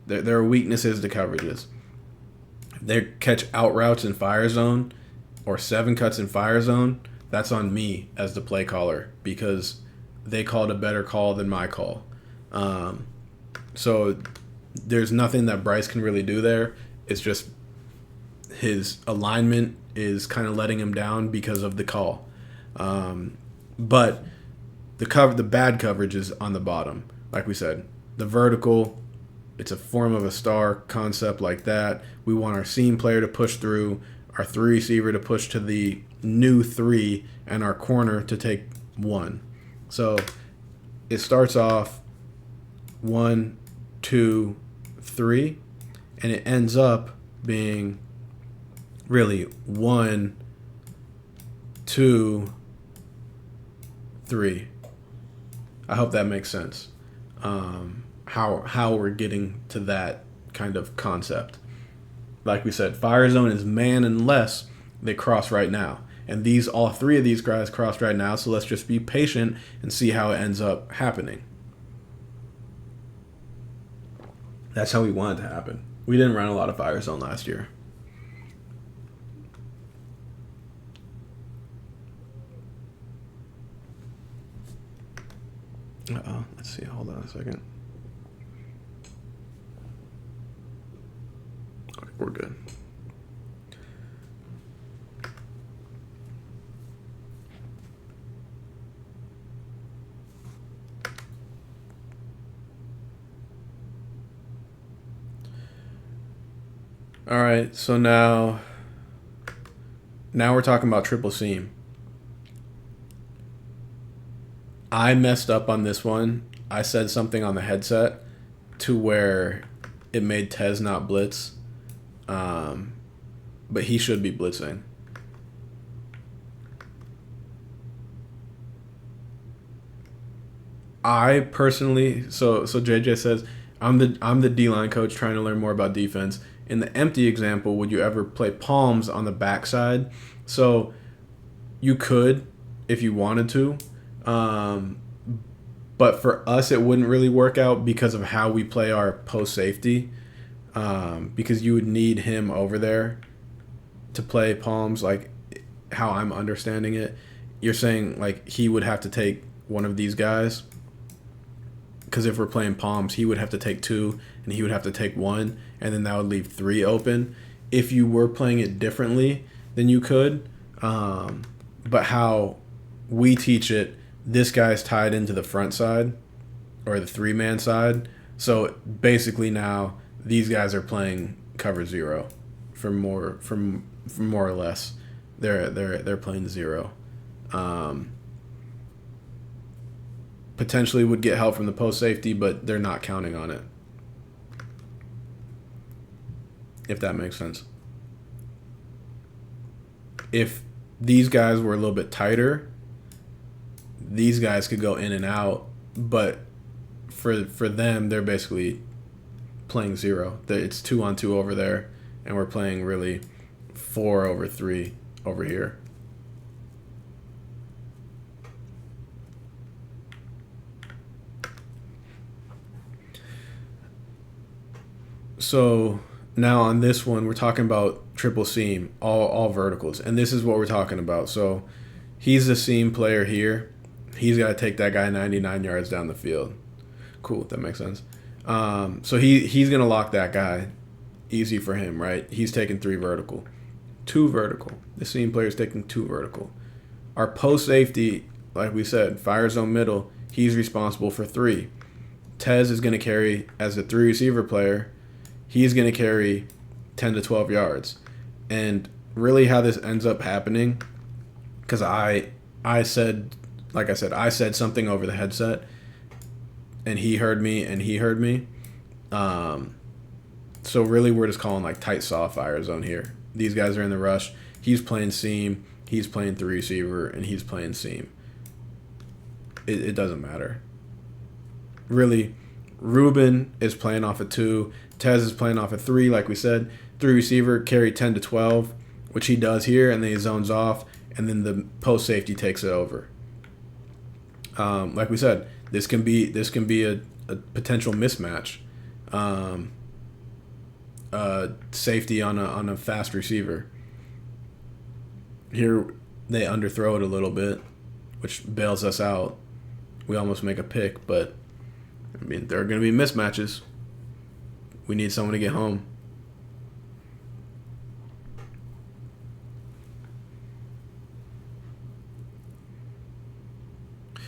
There are weaknesses to coverages. they catch out routes in Firezone or 7 cuts in Firezone, that's on me as the play caller because they called a better call than my call. So there's nothing that Bryce can really do there. It's just his alignment is kind of letting him down because of the call. But the bad coverage is on the bottom. Like we said, the vertical, it's a form of a star concept like that. We want our seam player to push through, our 3 receiver to push to the new 3, and our corner to take 1. So it starts off 1, 2, 3, and it ends up being really 1, 2, 3. I hope that makes sense. How we're getting to that kind of concept. Like we said, Firezone is man unless they cross right now. And all 3 of these guys crossed right now, so let's just be patient and see how it ends up happening. That's how we want it to happen. We didn't run a lot of Firezone last year. Let's see. Hold on a second. Okay, we're good. All right, so now we're talking about triple seam. I messed up on this one. I said something on the headset to where it made Tez not blitz, but he should be blitzing. I personally, so JJ says I'm the D-line coach trying to learn more about defense. In the empty example, would you ever play palms on the backside? So you could if you wanted to. But for us, it wouldn't really work out because of how we play our post safety. Because you would need him over there to play palms, like how I'm understanding it. You're saying like he would have to take one of these guys. Because if we're playing palms, he would have to take 2 and he would have to take 1, and then that would leave 3 open. If you were playing it differently, then you could. But how we teach it, this guy's tied into the front side or the 3-man side. So basically now these guys are playing cover 0 for more or less. They're playing 0. Potentially would get help from the post safety, but they're not counting on it. If that makes sense. If these guys were a little bit tighter, these guys could go in and out, but for them, they're basically playing 0. It's 2-on-2 over there, and we're playing really 4-over-3 over here. So now on this one, we're talking about triple seam, all verticals, and this is what we're talking about. So he's a seam player here. He's got to take that guy 99 yards down the field. Cool, that makes sense. So he's going to lock that guy. Easy for him, right? He's taking 3 vertical. 2 vertical. The seam player's taking 2 vertical. Our post safety, like we said, Firezone middle, he's responsible for 3. Tez is going to carry, as a 3 receiver player, he's going to carry 10 to 12 yards. And really how this ends up happening, because I said, like I said, I said something over the headset, and he heard me. So really we're just calling like tight saw Firezone here. These guys are in the rush. He's playing seam, he's playing 3 receiver, and he's playing seam. It doesn't matter. Really, Ruben is playing off a 2. Tez is playing off a 3, like we said. 3 receiver, carry 10 to 12, which he does here, and then he zones off, and then the post safety takes it over. Like we said, this can be a potential mismatch safety on a fast receiver. Here they underthrow it a little bit, which bails us out. We almost make a pick, but I mean there are going to be mismatches. We need someone to get home.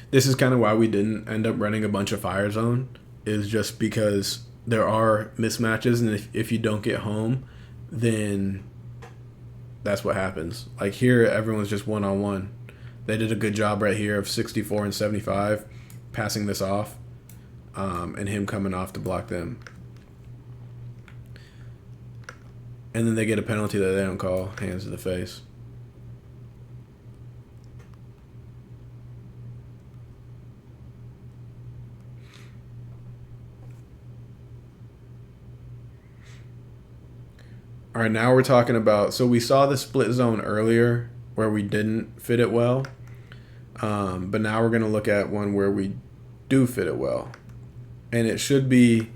This is kind of why we didn't end up running a bunch of Firezone, is just because there are mismatches, and if you don't get home, then that's what happens. Like here, everyone's just one-on-one. They did a good job right here of 64 and 75, passing this off, and him coming off to block them. And then they get a penalty that they don't call, hands to the face. All right, now we're talking about, so we saw the split zone earlier where we didn't fit it well, but now we're going to look at one where we do fit it well. And it should be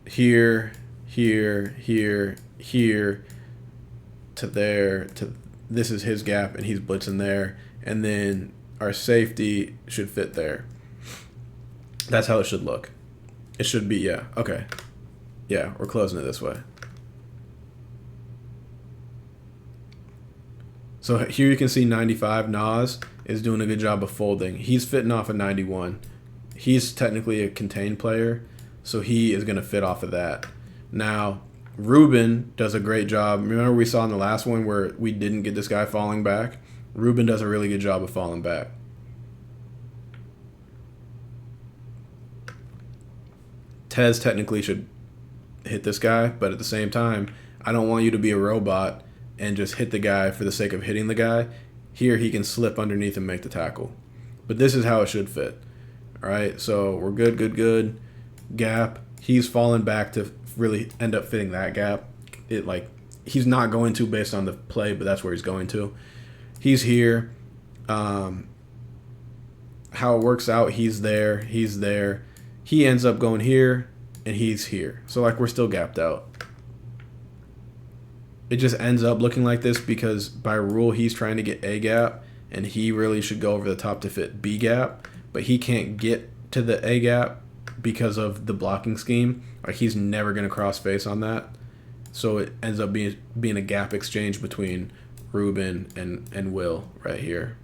here, here, here, here, to there, to this is his gap, and he's blitzing there, and then our safety should fit there. That's how it should look. It should be, yeah, okay. Yeah, we're closing it this way. So here you can see 95, Nas is doing a good job of folding. He's fitting off a 91. He's technically a contained player, so he is going to fit off of that. Now, Ruben does a great job. Remember we saw in the last one where we didn't get this guy falling back? Ruben does a really good job of falling back. Tez technically should hit this guy, but at the same time, I don't want you to be a robot and just hit the guy for the sake of hitting the guy. Here he can slip underneath and make the tackle. But this is how it should fit. All right, so we're good, good, good. Gap. He's falling back to really end up fitting that gap. He's not going to based on the play, but that's where he's going to. He's here. How it works out, he's there. He ends up going here, and he's here. So, we're still gapped out. It just ends up looking like this because, by rule, he's trying to get A gap, and he really should go over the top to fit B gap, but he can't get to the A gap because of the blocking scheme. He's never going to cross face on that. So, it ends up being a gap exchange between Ruben and Will right here.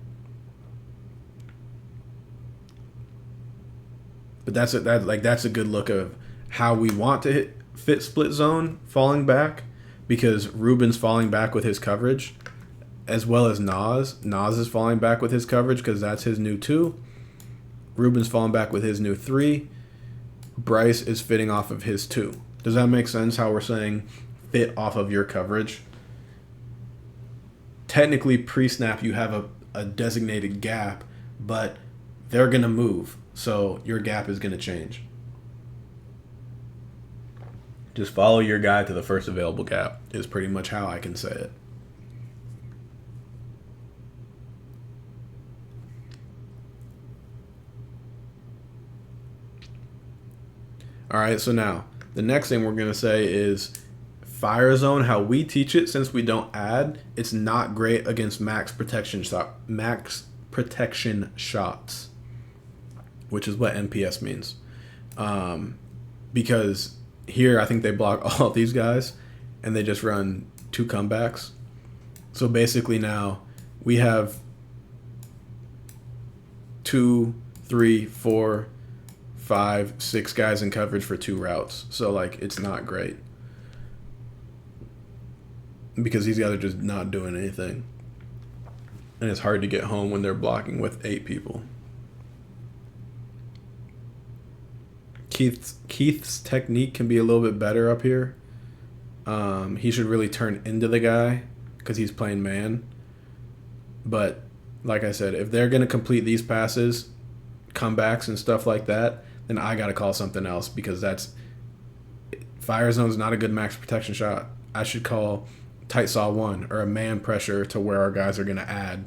But that's a good look of how we want to fit split zone falling back, because Ruben's falling back with his coverage, as well as Nas. Nas is falling back with his coverage because that's his new 2. Ruben's falling back with his new 3. Bryce is fitting off of his 2. Does that make sense how we're saying fit off of your coverage? Technically, pre-snap, you have a designated gap, but they're going to move, so your gap is going to change. Just follow your guy to the first available gap is pretty much how I can say it. All right, so now the next thing we're going to say is Firezone, how we teach it, since we don't add, it's not great against max protection shots, which is what MPS means. Because here I think they block all these guys and they just run 2 comebacks. So basically now we have 2, 3, 4, 5, 6 guys in coverage for 2 routes. So it's not great, because these guys are just not doing anything. And it's hard to get home when they're blocking with 8 people. Keith's technique can be a little bit better up here. He should really turn into the guy because he's playing man. But like I said, if they're going to complete these passes, comebacks and stuff like that, then I got to call something else, because Firezone's not a good max protection shot. I should call tight saw 1 or a man pressure to where our guys are going to add.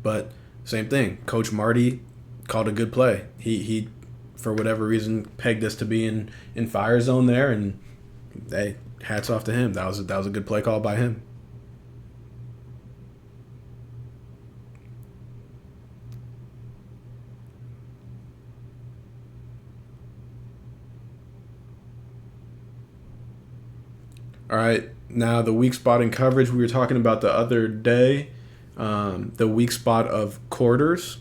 But same thing. Coach Marty called a good play. He for whatever reason, pegged us to be in Firezone there, and hey, hats off to him. That was a good play call by him. All right, now the weak spot in coverage we were talking about the other day. The weak spot of quarters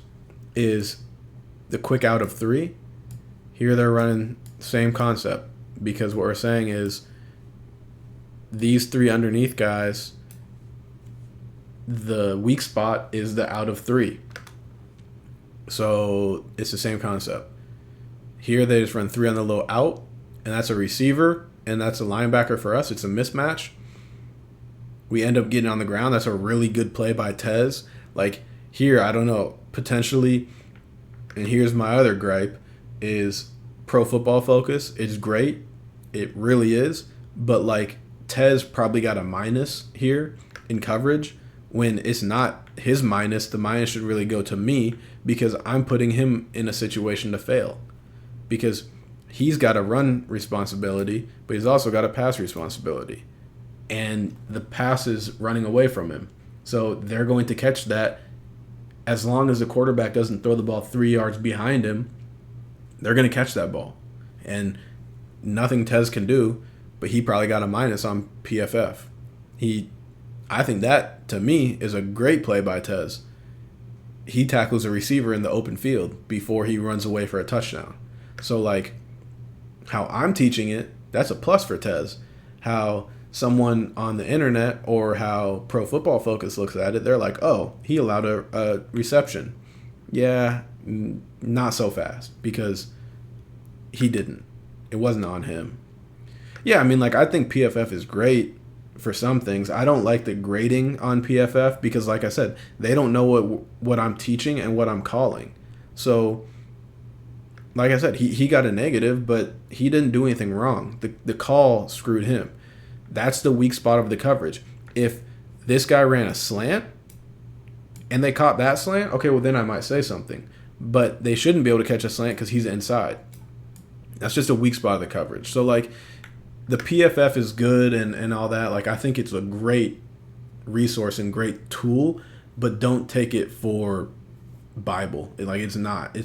is the quick out of 3. Here they're running the same concept, because what we're saying is these 3 underneath guys, the weak spot is the out of 3. So it's the same concept. Here they just run 3 on the low out, and that's a receiver, and that's a linebacker for us. It's a mismatch. We end up getting on the ground. That's a really good play by Tez. Like here, I don't know, potentially, and here's my other gripe, is Pro Football Focus. It's great. It really is. But like Tez probably got a minus here in coverage when it's not his minus. The minus should really go to me because I'm putting him in a situation to fail. Because he's got a run responsibility, but he's also got a pass responsibility. And the pass is running away from him. So they're going to catch that. As long as the quarterback doesn't throw the ball 3 yards behind him, they're going to catch that ball. And nothing Tez can do, but he probably got a minus on PFF. I think that, to me, is a great play by Tez. He tackles a receiver in the open field before he runs away for a touchdown. So, like, how I'm teaching it, that's a plus for Tez. How someone on the internet or how Pro Football Focus looks at it, they're like, oh, he allowed a reception. Yeah, not so fast, because he didn't. It wasn't on him. Yeah, I mean, like, I think PFF is great for some things. I don't like the grading on PFF because, like I said, they don't know what I'm teaching and what I'm calling. So, like I said, he got a negative, but he didn't do anything wrong. The call screwed him. That's the weak spot of the coverage. If this guy ran a slant and they caught that slant, okay, well, then I might say something. But they shouldn't be able to catch a slant because he's inside. That's just a weak spot of the coverage. So, like, the PFF is good and all that. Like, I think it's a great resource and great tool, but don't take it for Bible. It's not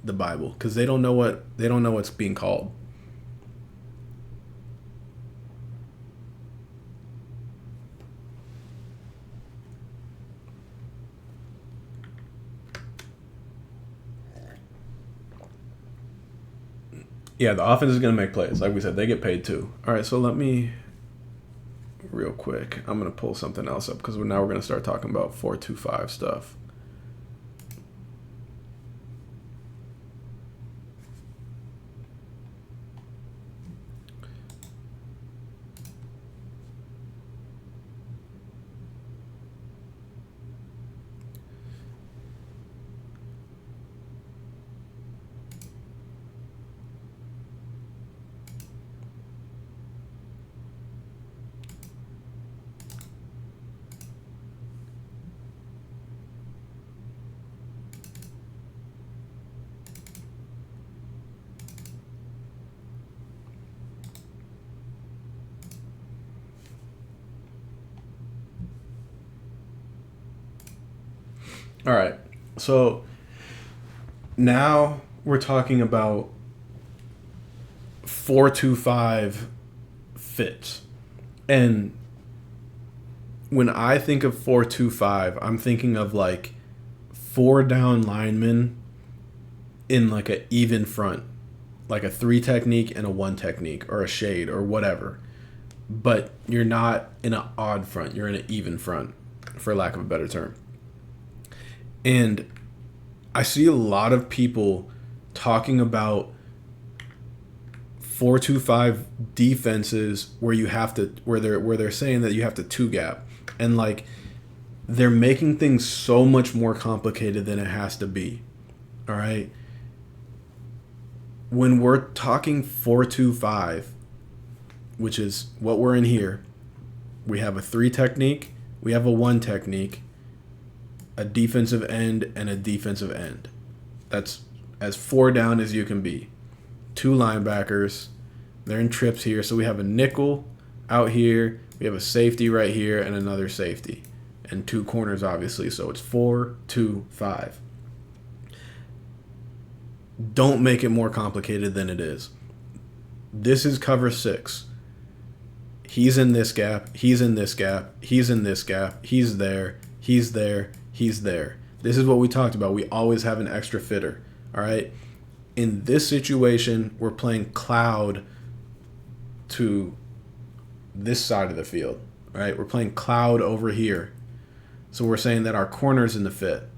the Bible because they don't know what's being called. Yeah, the offense is going to make plays. Like we said, they get paid too. All right, so let me, real quick, I'm going to pull something else up because now we're going to start talking about 4-2-5 stuff. All right, so now we're talking about 4-2-5 fits. And when I think of 4-2-5, I'm thinking of like 4 down linemen in like an even front, like a 3 technique and a 1 technique or a shade or whatever. But you're not in an odd front, you're in an even front, for lack of a better term. And I see a lot of people talking about 4-2-5 defenses where they're saying that you have to 2-gap, and like they're making things so much more complicated than it has to be. All right. When we're talking 4-2-5, which is what we're in here, we have a 3 technique, we have a 1 technique, a defensive end, and a defensive end. That's as 4 down as you can be. 2 linebackers. They're in trips here. So we have a nickel out here. We have a safety right here and another safety. And 2 corners, obviously. So it's 4, 2, 5. Don't make it more complicated than it is. This is cover 6. He's in this gap. He's in this gap. He's in this gap. He's there. He's there. He's there. This is what we talked about. We always have an extra fitter. All right. In this situation, we're playing cloud to this side of the field. Right. We're playing cloud over here. So we're saying that our corner's in the fit.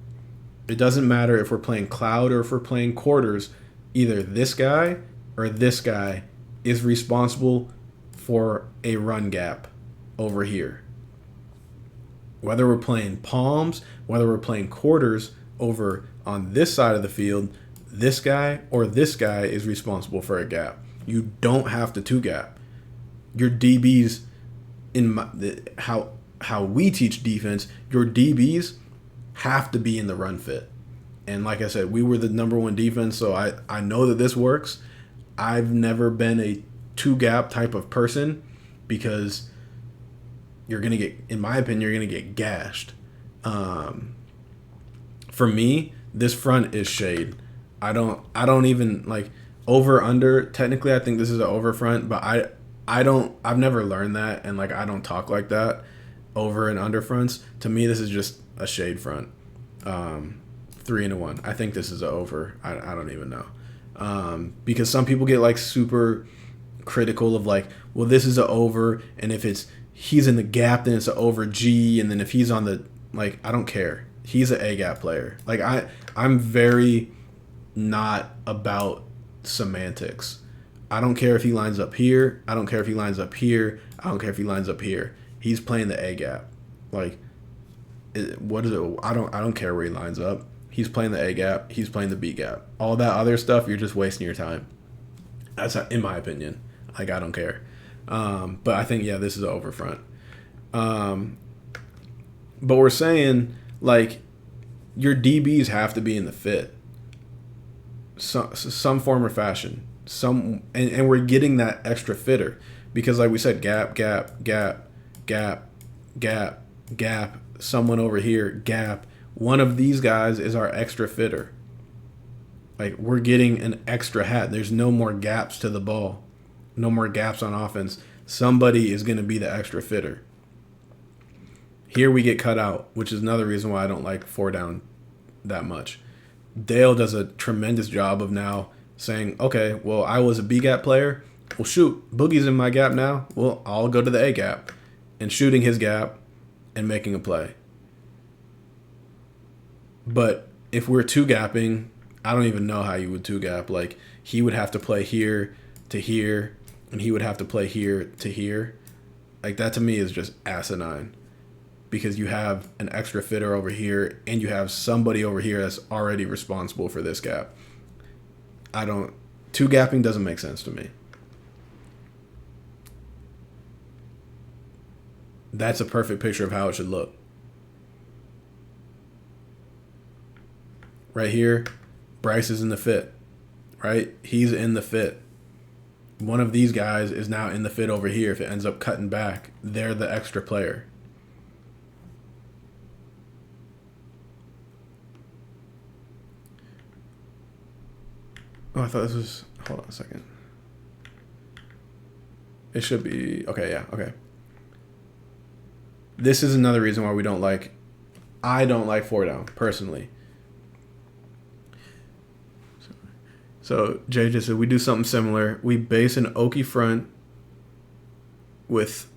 It doesn't matter if we're playing cloud or if we're playing quarters. Either this guy or this guy is responsible for a run gap over here. Whether we're playing palms, whether we're playing quarters over on this side of the field, this guy or this guy is responsible for a gap. You don't have to 2-gap. Your DBs, how we teach defense, your DBs have to be in the run fit. And like I said, we were the number 1 defense, so I know that this works. I've never been a 2-gap type of person because you're going to get, in my opinion, you're going to get gashed. For me, this front is shade. I don't even like over under. Technically, I think this is an over front, but I've never learned that. And like, I don't talk like that over and under fronts. To me, this is just a shade front. 3 and a 1. I think this is an over. I don't even know. Because some people get like super critical of like, well, this is an over, and if he's in the gap, then it's an over G, and then if he's on the, like, I don't care. He's an A gap player. Like I'm very not about semantics. I don't care if he lines up here. I don't care if he lines up here. I don't care if he lines up here. He's playing the A gap. Like, what is it? I don't care where he lines up. He's playing the A gap. He's playing the B gap. All that other stuff, you're just wasting your time. That's in my opinion. Like, I don't care. But I think, yeah, this is an over front. But we're saying, like, your DBs have to be in the fit. Some form or fashion. And we're getting that extra fitter. Because, like we said, gap, gap, gap, gap, gap, gap. Someone over here, gap. One of these guys is our extra fitter. Like, we're getting an extra hat. There's no more gaps to the ball. No more gaps on offense. Somebody is going to be the extra fitter. Here we get cut out, which is another reason why I don't like 4 down that much. Dale does a tremendous job of now saying, okay, well, I was a B gap player. Well, shoot, Boogie's in my gap now. Well, I'll go to the A gap. And shooting his gap and making a play. But if we're 2-gapping, I don't even know how you would 2-gap. Like, he would have to play here to here, and he would have to play here to here. Like, that to me is just asinine. Because you have an extra fitter over here, and you have somebody over here that's already responsible for this gap. 2-gapping doesn't make sense to me. That's a perfect picture of how it should look. Right here, Bryce is in the fit, right? He's in the fit. One of these guys is now in the fit over here. If it ends up cutting back, they're the extra player. Oh, I thought this was... Hold on a second. It should be... Okay, yeah, okay. This is another reason why we don't like... I don't like 4 down, personally. So Jay just said we do something similar. We base an Okie front with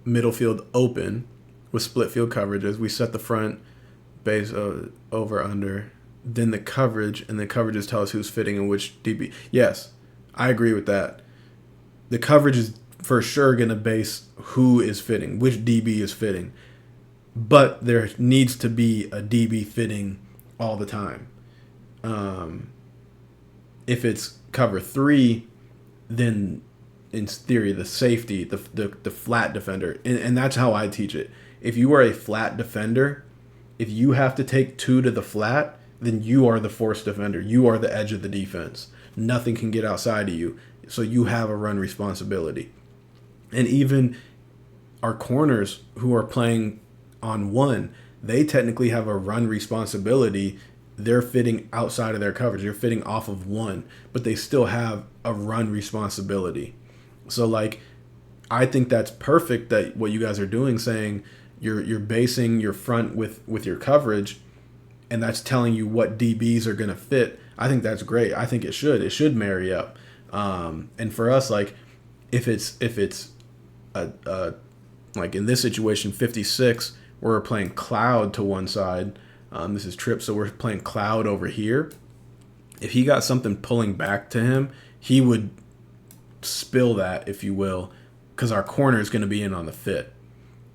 middle field open with split field coverages. We set the front base over under, then the coverage, and the coverages tell us who's fitting and which DB. Yes, I agree with that. The coverage is for sure going to base who is fitting, which DB is fitting. But there needs to be a DB fitting all the time. If it's cover 3, then in theory the safety, the flat defender, and that's how I teach it. If you are a flat defender, if you have to take 2 to the flat, then you are the force defender. You are the edge of the defense. Nothing can get outside of you. So you have a run responsibility. And even our corners who are playing on one, they technically have a run responsibility. They're fitting outside of their coverage. They're fitting off of one, but they still have a run responsibility. So like, I think that's perfect that what you guys are doing, saying you're basing your front with your coverage, and that's telling you what DBs are going to fit. I think that's great. I think it should marry up. And for us, like if it's a like in this situation 56, we're playing cloud to one side. This is trip, so we're playing cloud over here. If he got something pulling back to him, he would spill that, if you will, because our corner is going to be in on the fit.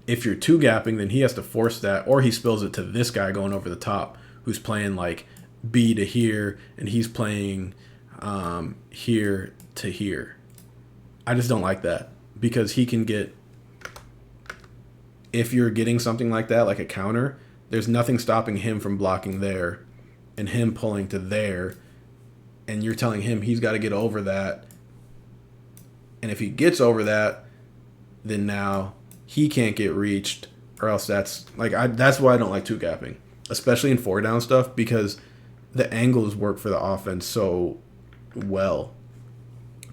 If you're two gapping, then he has to force that, or he spills it to this guy going over the top, who's playing like B to here, and he's playing here to here. I just don't like that, because he can get, if you're getting something like that, like a counter, there's nothing stopping him from blocking there and him pulling to there, and you're telling him he's got to get over that. And if he gets over that, then now he can't get reached, or else that's why I don't like two gapping, especially in 4-down stuff, because the angles work for the offense so well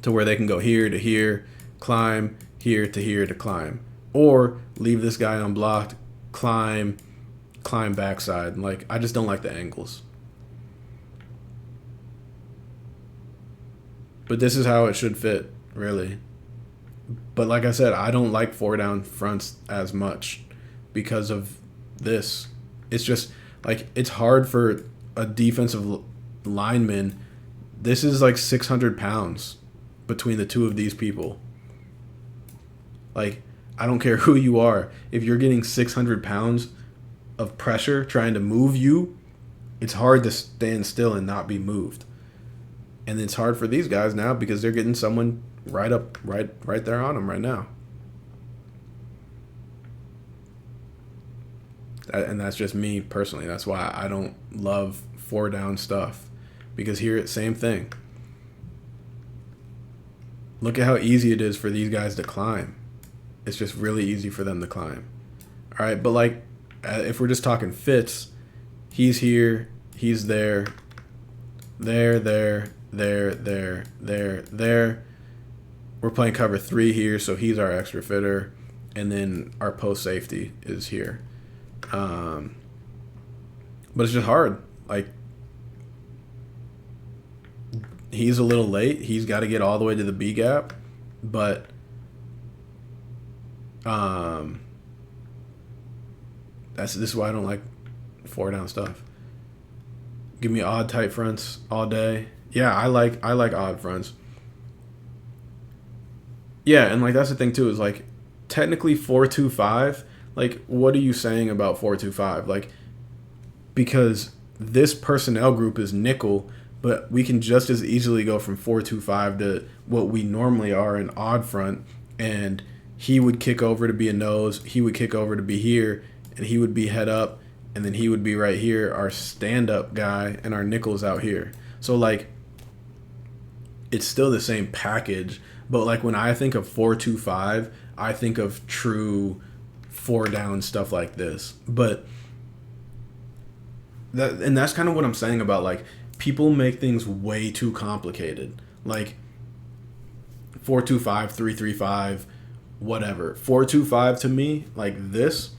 to where they can go here to here, climb, here to climb, or leave this guy unblocked, climb backside. Like, I just don't like the angles. But this is how it should fit, really. But like I said, I don't like 4-down fronts as much because of this. It's just like, it's hard for a defensive lineman. This is like 600 pounds between the two of these people. Like, I don't care who you are. If you're getting 600 pounds of pressure trying to move you, it's hard to stand still and not be moved. And it's hard for these guys now because they're getting someone right there on them right now. And that's just me personally. That's why I don't love 4-down stuff, because here it's same thing. Look at how easy it is for these guys to climb. It's just really easy for them to climb. All right, but like, if we're just talking fits, he's here, he's there, there. We're playing cover 3 here, so he's our extra fitter, and then our post safety is here. But it's just hard. Like, he's a little late. He's got to get all the way to the B gap, but this is why I don't like 4-down stuff. Give me odd tight fronts all day. Yeah, I like odd fronts. Yeah, and like that's the thing too, is like technically 4-2-5. Like, what are you saying about 4-2-5? Like, because this personnel group is nickel, but we can just as easily go from 4-2-5 to what we normally are, an odd front, and he would kick over to be a nose, he would kick over to be here, and he would be head up, and then he would be right here, our stand-up guy, and our nickel's out here. So, like, it's still the same package, but, like, when I think of 4-2-5, I think of true 4-down stuff like this. But that's kind of what I'm saying about, like, people make things way too complicated. Like, 4-2-5, 3-3-5, whatever. 4-2-5 to me, like this,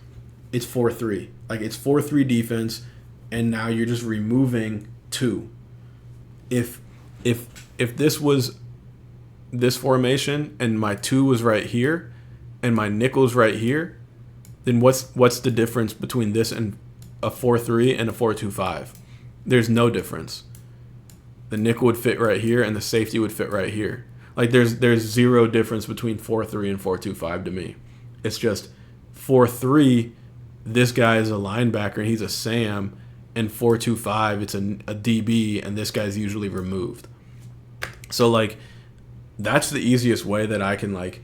it's 4-3. Like, it's 4-3 defense, and now you're just removing 2. If this was this formation and my 2 was right here and my nickel's right here, then what's the difference between this and a 4-3 and a 4-2-5? There's no difference. The nickel would fit right here and the safety would fit right here. Like, there's zero difference between 4-3 and 4-2-5 to me. It's just 4-3, this guy is a linebacker and he's a Sam, and 4-2-5, it's a DB, and this guy's usually removed. So, like, that's the easiest way that I can, like,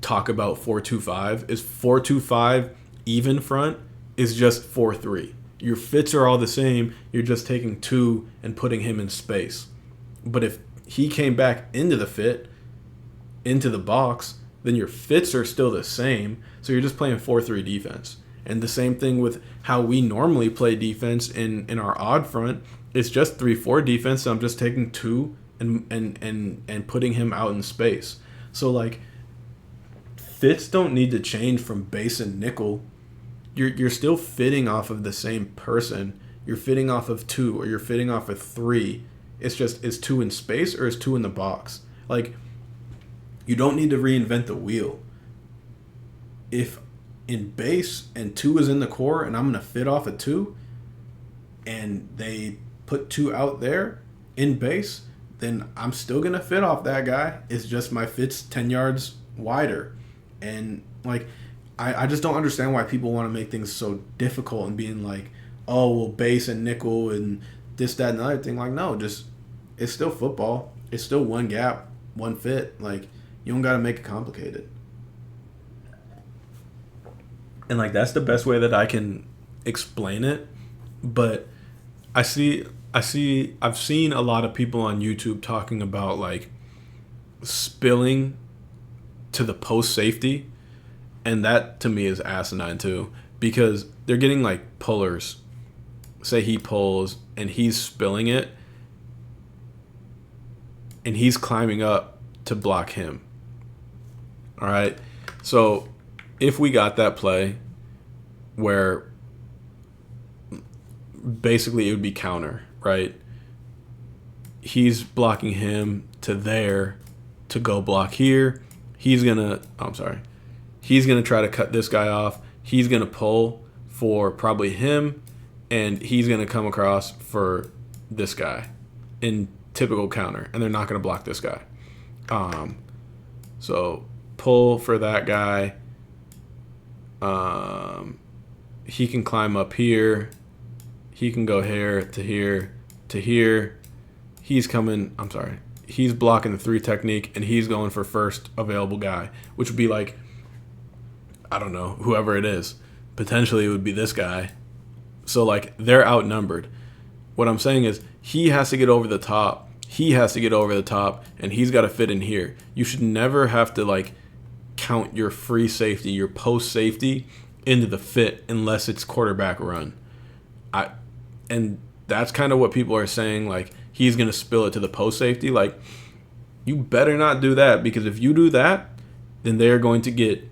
talk about 4-2-5 is 4-2-5 even front is just 4-3. Your fits are all the same. You're just taking 2 and putting him in space. But if he came back into the fit, into the box, then your fits are still the same. So you're just playing 4-3 defense. And the same thing with how we normally play defense in our odd front. It's just 3-4 defense. So I'm just taking 2 and putting him out in space. So like fits don't need to change from base and nickel. You're still fitting off of the same person. You're fitting off of 2 or you're fitting off of 3. It's just, is 2 in space or is 2 in the box? Like, you don't need to reinvent the wheel. If in base and 2 is in the core and I'm going to fit off a 2 and they put 2 out there in base, then I'm still going to fit off that guy. It's just my fit's 10 yards wider. And, like, I just don't understand why people want to make things so difficult and being like, oh, well, base and nickel and this, that, and the other thing. Like, no, just, it's still football. It's still one gap, one fit. Like, you don't got to make it complicated. And, like, that's the best way that I can explain it. But I've seen a lot of people on YouTube talking about, like, spilling to the post safety. And that, to me, is asinine, too. Because they're getting, like, pullers. Say he pulls, and he's spilling it. And he's climbing up to block him. All right? So, if we got that play where basically it would be counter, right? He's blocking him to there to go block here. He's going to try to cut this guy off. He's going to pull for probably him, and he's going to come across for this guy in typical counter, and they're not going to block this guy. So pull for that guy. He can climb up here. He can go here to here to here. He's blocking the 3 technique, and he's going for first available guy, which would be like, I don't know, whoever it is. Potentially it would be this guy. So, like, they're outnumbered. What I'm saying is he has to get over the top. And he's got to fit in here. You should never have to, like, count your free safety, your post safety into the fit unless it's quarterback run. And that's kind of what people are saying, like, he's going to spill it to the post safety. Like, you better not do that, because if you do that, then they're going to get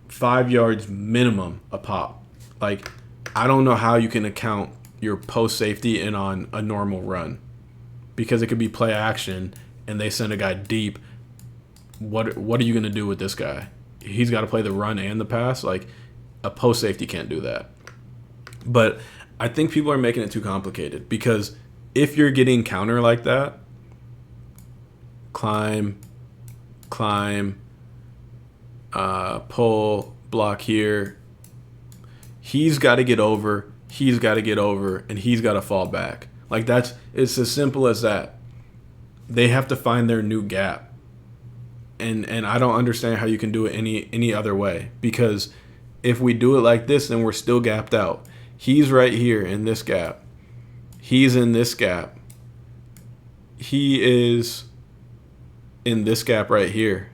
5 yards minimum a pop. Like, I don't know how you can account your post safety in on a normal run, because it could be play action and they send a guy deep. What are you going to do with this guy? He's got to play the run and the pass. Like, a post safety can't do that. But I think people are making it too complicated, because if you're getting counter like that, climb, pull, block here, he's got to get over, and he's got to fall back. Like, it's as simple as that. They have to find their new gap. And I don't understand how you can do it any other way, because if we do it like this, then we're still gapped out. He's right here in this gap. He's in this gap. He is in this gap right here.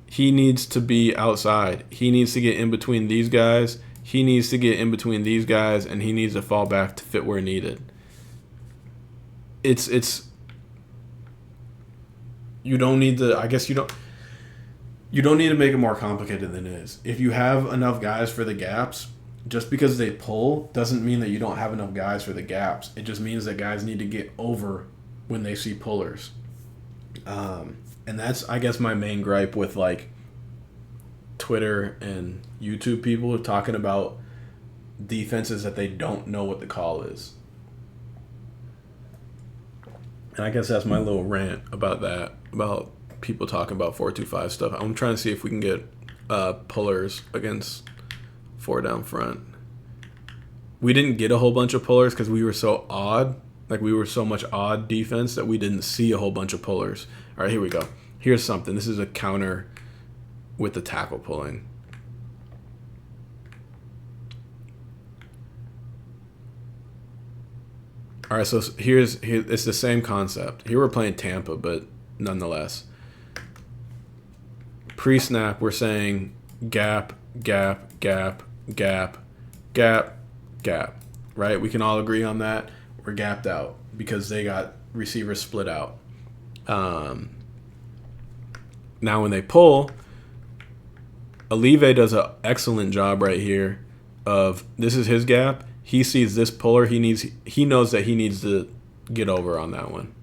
He needs to be outside. He needs to get in between these guys. He needs to get in between these guys, and he needs to fall back to fit where needed. You don't need to, I guess you don't need to make it more complicated than it is. If you have enough guys for the gaps, just because they pull doesn't mean that you don't have enough guys for the gaps. It just means that guys need to get over when they see pullers. And that's, I guess, my main gripe with, like, Twitter and YouTube people talking about defenses that they don't know what the call is. And I guess that's my little rant about that, about people talking about 4-2-5 stuff. I'm trying to see if we can get pullers against 4 down front. We didn't get a whole bunch of pullers because we were so odd. Like, we were so much odd defense that we didn't see a whole bunch of pullers. All right, here we go. Here's something. This is a counter with the tackle pulling. All right, so here it's the same concept. Here we're playing Tampa, but nonetheless, pre-snap we're saying gap, gap, gap, gap, gap, gap. Right? We can all agree on that. We're gapped out because they got receivers split out. Now when they pull, Olive does an excellent job right here of this is his gap. He sees this puller. He knows that he needs to get over on that one.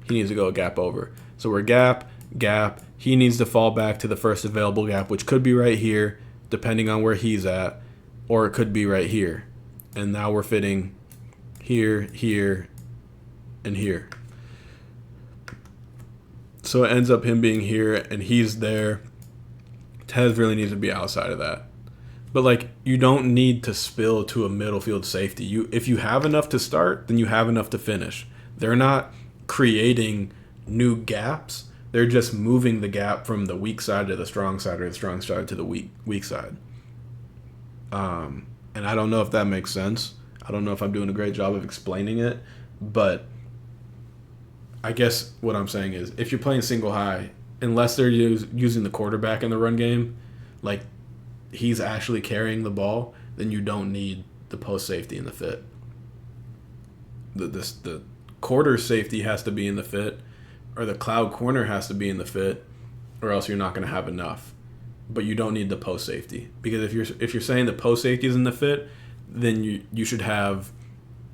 He needs to go a gap over. So we're gap, gap. He needs to fall back to the first available gap, which could be right here, depending on where he's at, or it could be right here. And now we're fitting here, here, and here. So it ends up him being here, and he's there. Tez really needs to be outside of that. But, like, you don't need to spill to a middle field safety. If you have enough to start, then you have enough to finish. They're not creating new gaps. They're just moving the gap from the weak side to the strong side or the strong side to the weak side. And I don't know if that makes sense. I don't know if I'm doing a great job of explaining it. But I guess what I'm saying is if you're playing single high, unless they're using the quarterback in the run game, like, he's actually carrying the ball, then you don't need the post safety in the fit. The quarter safety has to be in the fit, or the cloud corner has to be in the fit, or else you're not going to have enough. But you don't need the post safety, because if you're saying the post safety is in the fit, then you should have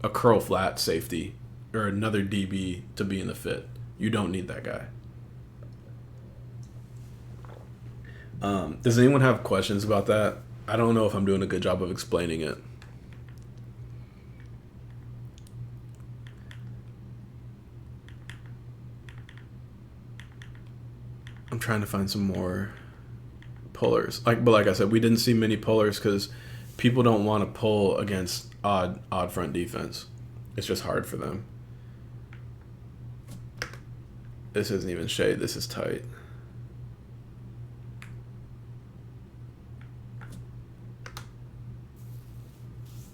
a curl flat safety or another DB to be in the fit. You don't need that guy. Does anyone have questions about that? I don't know if I'm doing a good job of explaining it. I'm trying to find some more pullers. But like I said, we didn't see many pullers because people don't want to pull against odd front defense. It's just hard for them. This isn't even shade. This is tight.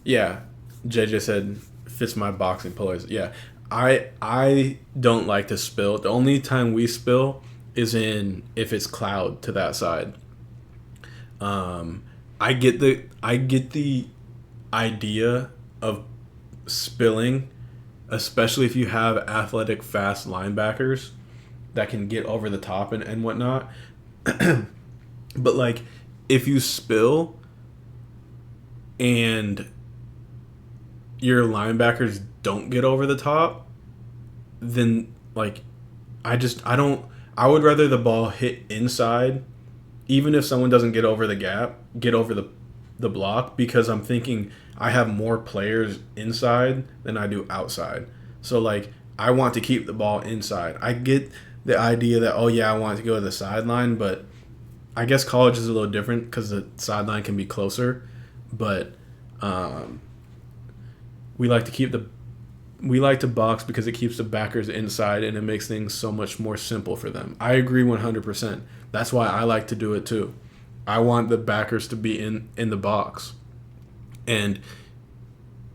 Yeah, JJ said fits my boxing pullers. Yeah, I don't like to spill. The only time we spill is if it's cloud to that side. I get the idea of spilling, especially if you have athletic, fast linebackers that can get over the top and whatnot. But, like, if you spill and your linebackers don't get over the top, then, like, I would rather the ball hit inside, even if someone doesn't get over the gap, get over the block, because I'm thinking I have more players inside than I do outside. So, like, I want to keep the ball inside. I get the idea that, oh yeah, I want to go to the sideline, but I guess college is a little different because the sideline can be closer. But we like to box because it keeps the backers inside and it makes things so much more simple for them. I agree 100%. That's why I like to do it too. I want the backers to be in the box, and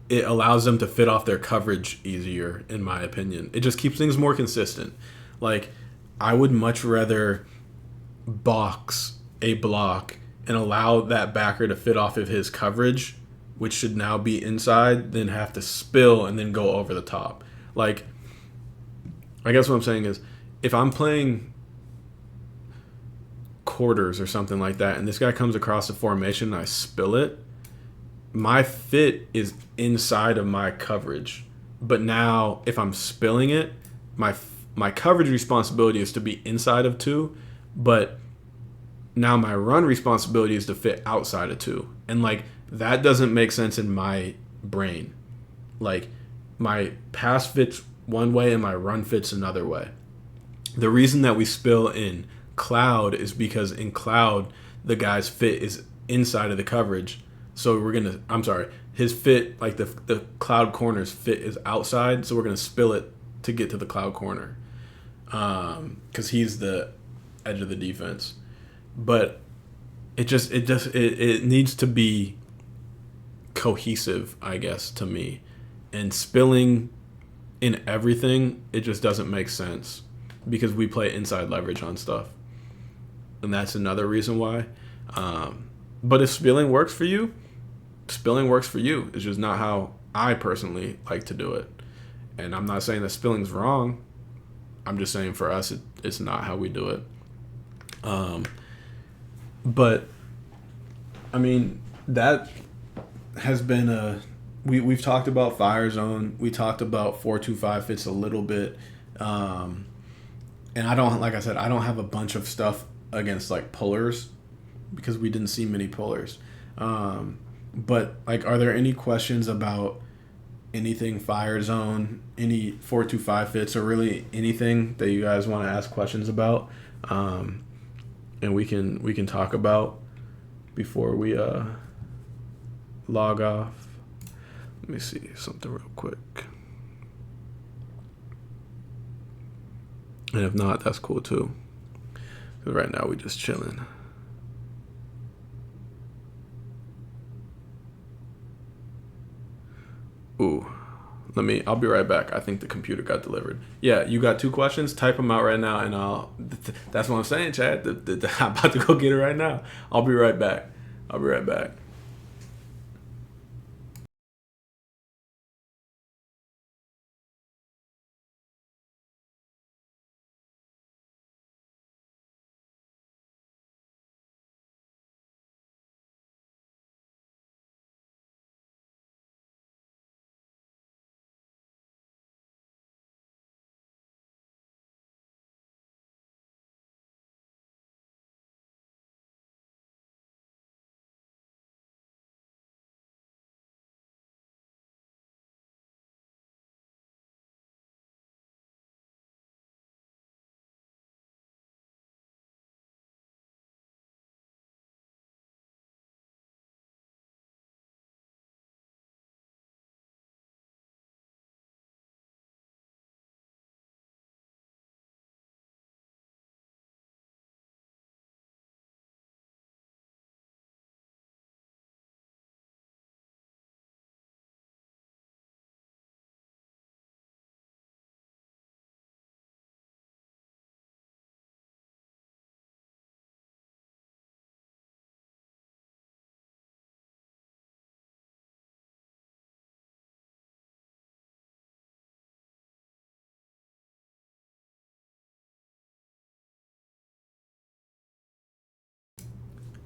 it allows them to fit off their coverage easier, in my opinion. It just keeps things more consistent. Like, I would much rather box a block and allow that backer to fit off of his coverage, which should now be inside, than have to spill and then go over the top. Like, I guess what I'm saying is, if I'm playing quarters or something like that, and this guy comes across the formation and I spill it, my fit is inside of my coverage. But now, if I'm spilling it, my coverage responsibility is to be inside of 2, but now my run responsibility is to fit outside of 2. And, like, that doesn't make sense in my brain. Like, my pass fits one way and my run fits another way. The reason that we spill in cloud is because in cloud, the guy's fit is inside of the coverage. So his fit, like the cloud corner's fit is outside. So we're going to spill it to get to the cloud corner. Because he's the edge of the defense. But it needs to be cohesive, I guess, to me. And spilling in everything, it just doesn't make sense because we play inside leverage on stuff. And that's another reason why. But if spilling works for you, spilling works for you. It's just not how I personally like to do it. And I'm not saying that spilling's wrong. I'm just saying for us, it's not how we do it. But, I mean, that has been we've talked about Firezone. We talked about 4-2-5 fits a little bit. And I don't, like I said, I don't have a bunch of stuff against like pullers because we didn't see many pullers. But like, are there any questions about anything Firezone, any 4-2-5 fits, or really anything that you guys want to ask questions about? And we can talk about before we log off. Let me see something real quick. And if not, that's cool too. Because right now we just chilling. Ooh. I'll be right back. I think the computer got delivered. Yeah, you got 2 questions? Type them out right now, and that's what I'm saying, Chad. I'm about to go get it right now. I'll be right back.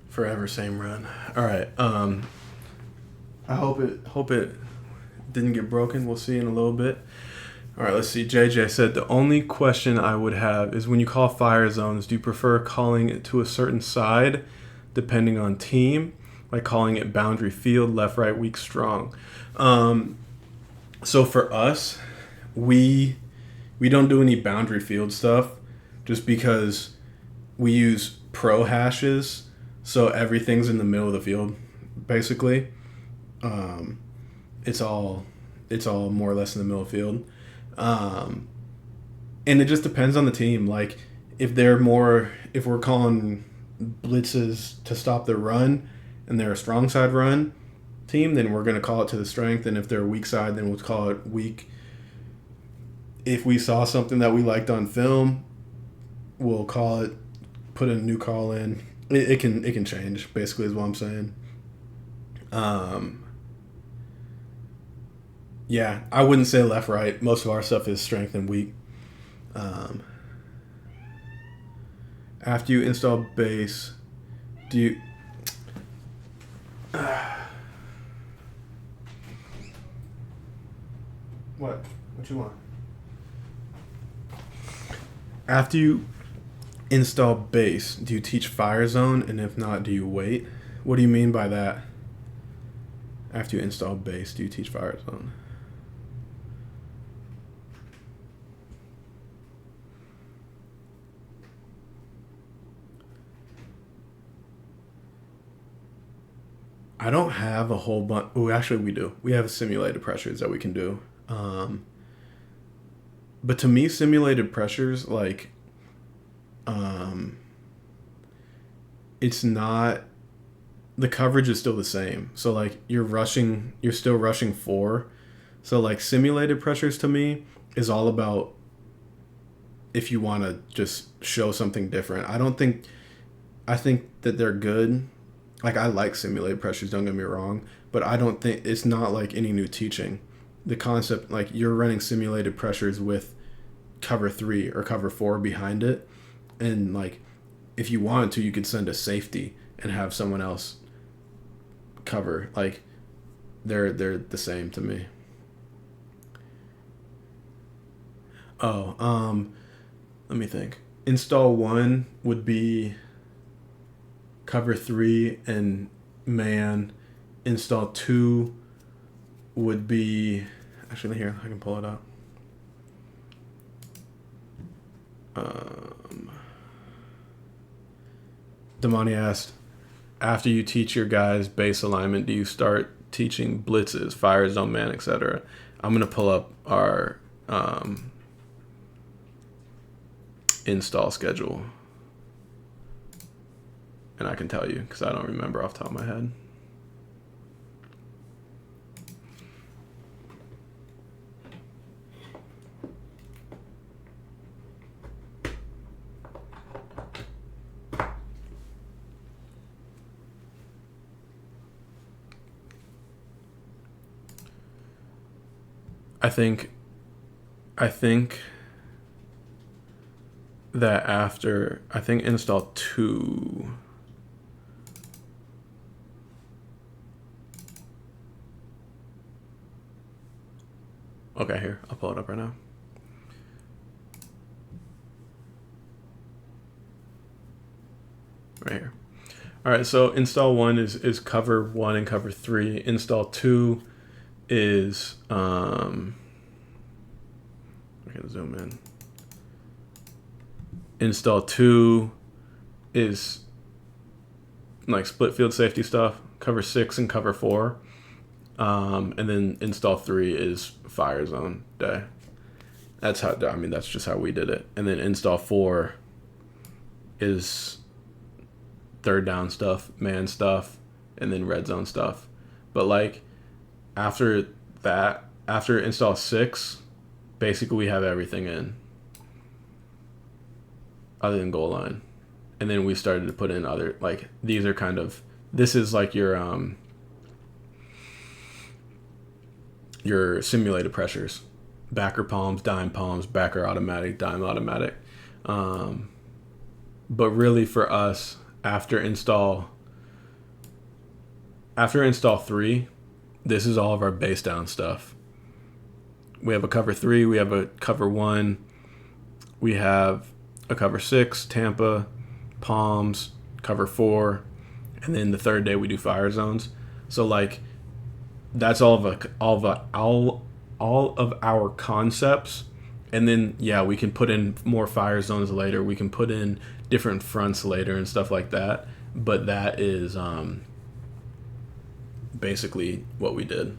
Forever same run. All right. I hope it didn't get broken. We'll see in a little bit. All right, let's see. JJ said the only question I would have is when you call fire zones, do you prefer calling it to a certain side depending on team, like calling it boundary field, left, right, weak, strong? So for us, we don't do any boundary field stuff just because we use pro hashes, so everything's in the middle of the field, basically. It's all more or less in the middle of the field. And it just depends on the team. Like if we're calling blitzes to stop the run and they're a strong side run team, then we're going to call it to the strength. And if they're a weak side, then we'll call it weak. If we saw something that we liked on film, we'll call it, put a new call in. It can change, basically, is what I'm saying. Yeah, I wouldn't say left, right. Most of our stuff is strength and weak. After you install base, do you... What you want? After you install base, do you teach Firezone? And if not, do you wait? What do you mean by that? After you install base, do you teach Firezone? I don't have a whole bunch. Oh, actually, we do. We have simulated pressures that we can do. But to me, simulated pressures, like, it's not, the coverage is still the same. So, like, you're still rushing 4. So, like, simulated pressures to me is all about if you want to just show something different. I think that they're good. Like, I like simulated pressures, don't get me wrong, but I don't think it's not like any new teaching. The concept, like, you're running simulated pressures with cover 3 or cover 4 behind it, and like, if you wanted to, you could send a safety and have someone else cover. Like, they're the same to me. Let me think. Install 1 would be cover 3 and man. Install 2 would be, actually, here, I can pull it up. Damani asked, after you teach your guys base alignment, do you start teaching blitzes, Firezone, man, etc.? I'm going to pull up our install schedule, and I can tell you because I don't remember off the top of my head. I think that after, I think install 2, okay, here, I'll pull it up right now. Right here. All right, so install 1 is cover 1 and cover 3. Install 2 is I can zoom in. Install 2 is like split field safety stuff. Cover 6 and cover 4, and then install 3 is Firezone day. That's how, I mean, that's just how we did it. And then install 4 is third down stuff, man stuff, and then red zone stuff. But like, after that, after install 6, basically we have everything in other than goal line. And then we started to put in other, like, these are kind of, this is like your simulated pressures, backer palms, dime palms, backer automatic, dime automatic. But really for us, after install 3, this is all of our base down stuff. We have a cover 3, we have a cover 1, we have a cover 6, Tampa, palms, cover 4, and then the third day we do fire zones. So like, that's all of our concepts. And then, yeah, we can put in more fire zones later. We can put in different fronts later and stuff like that. But that is basically what we did.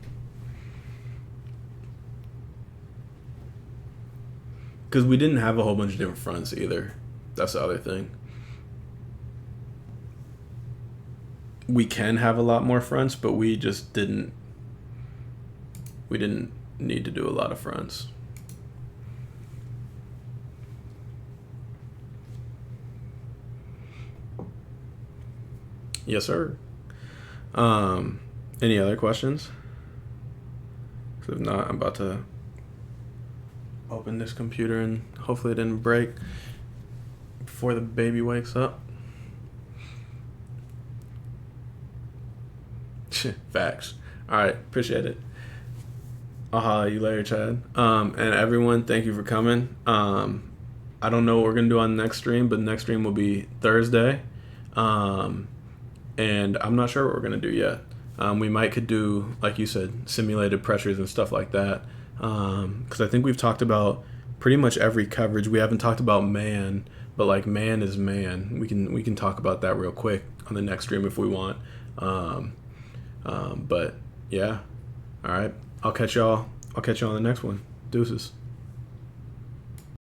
Because we didn't have a whole bunch of different fronts either. That's the other thing. We can have a lot more fronts, but we just didn't. We didn't need to do a lot of fronts. Yes, sir. Any other questions? If not, I'm about to open this computer and hopefully it didn't break before the baby wakes up. Facts. All right, appreciate it. I'll holler at you later, Chad. And everyone, thank you for coming. I don't know what we're gonna do on the next stream, but the next stream will be Thursday. And I'm not sure what we're gonna do yet. We could do, like you said, simulated pressures and stuff like that. Because I think we've talked about pretty much every coverage. We haven't talked about man, but like man is man. We can talk about that real quick on the next stream if we want. But yeah, all right. I'll catch y'all on the next one. Deuces.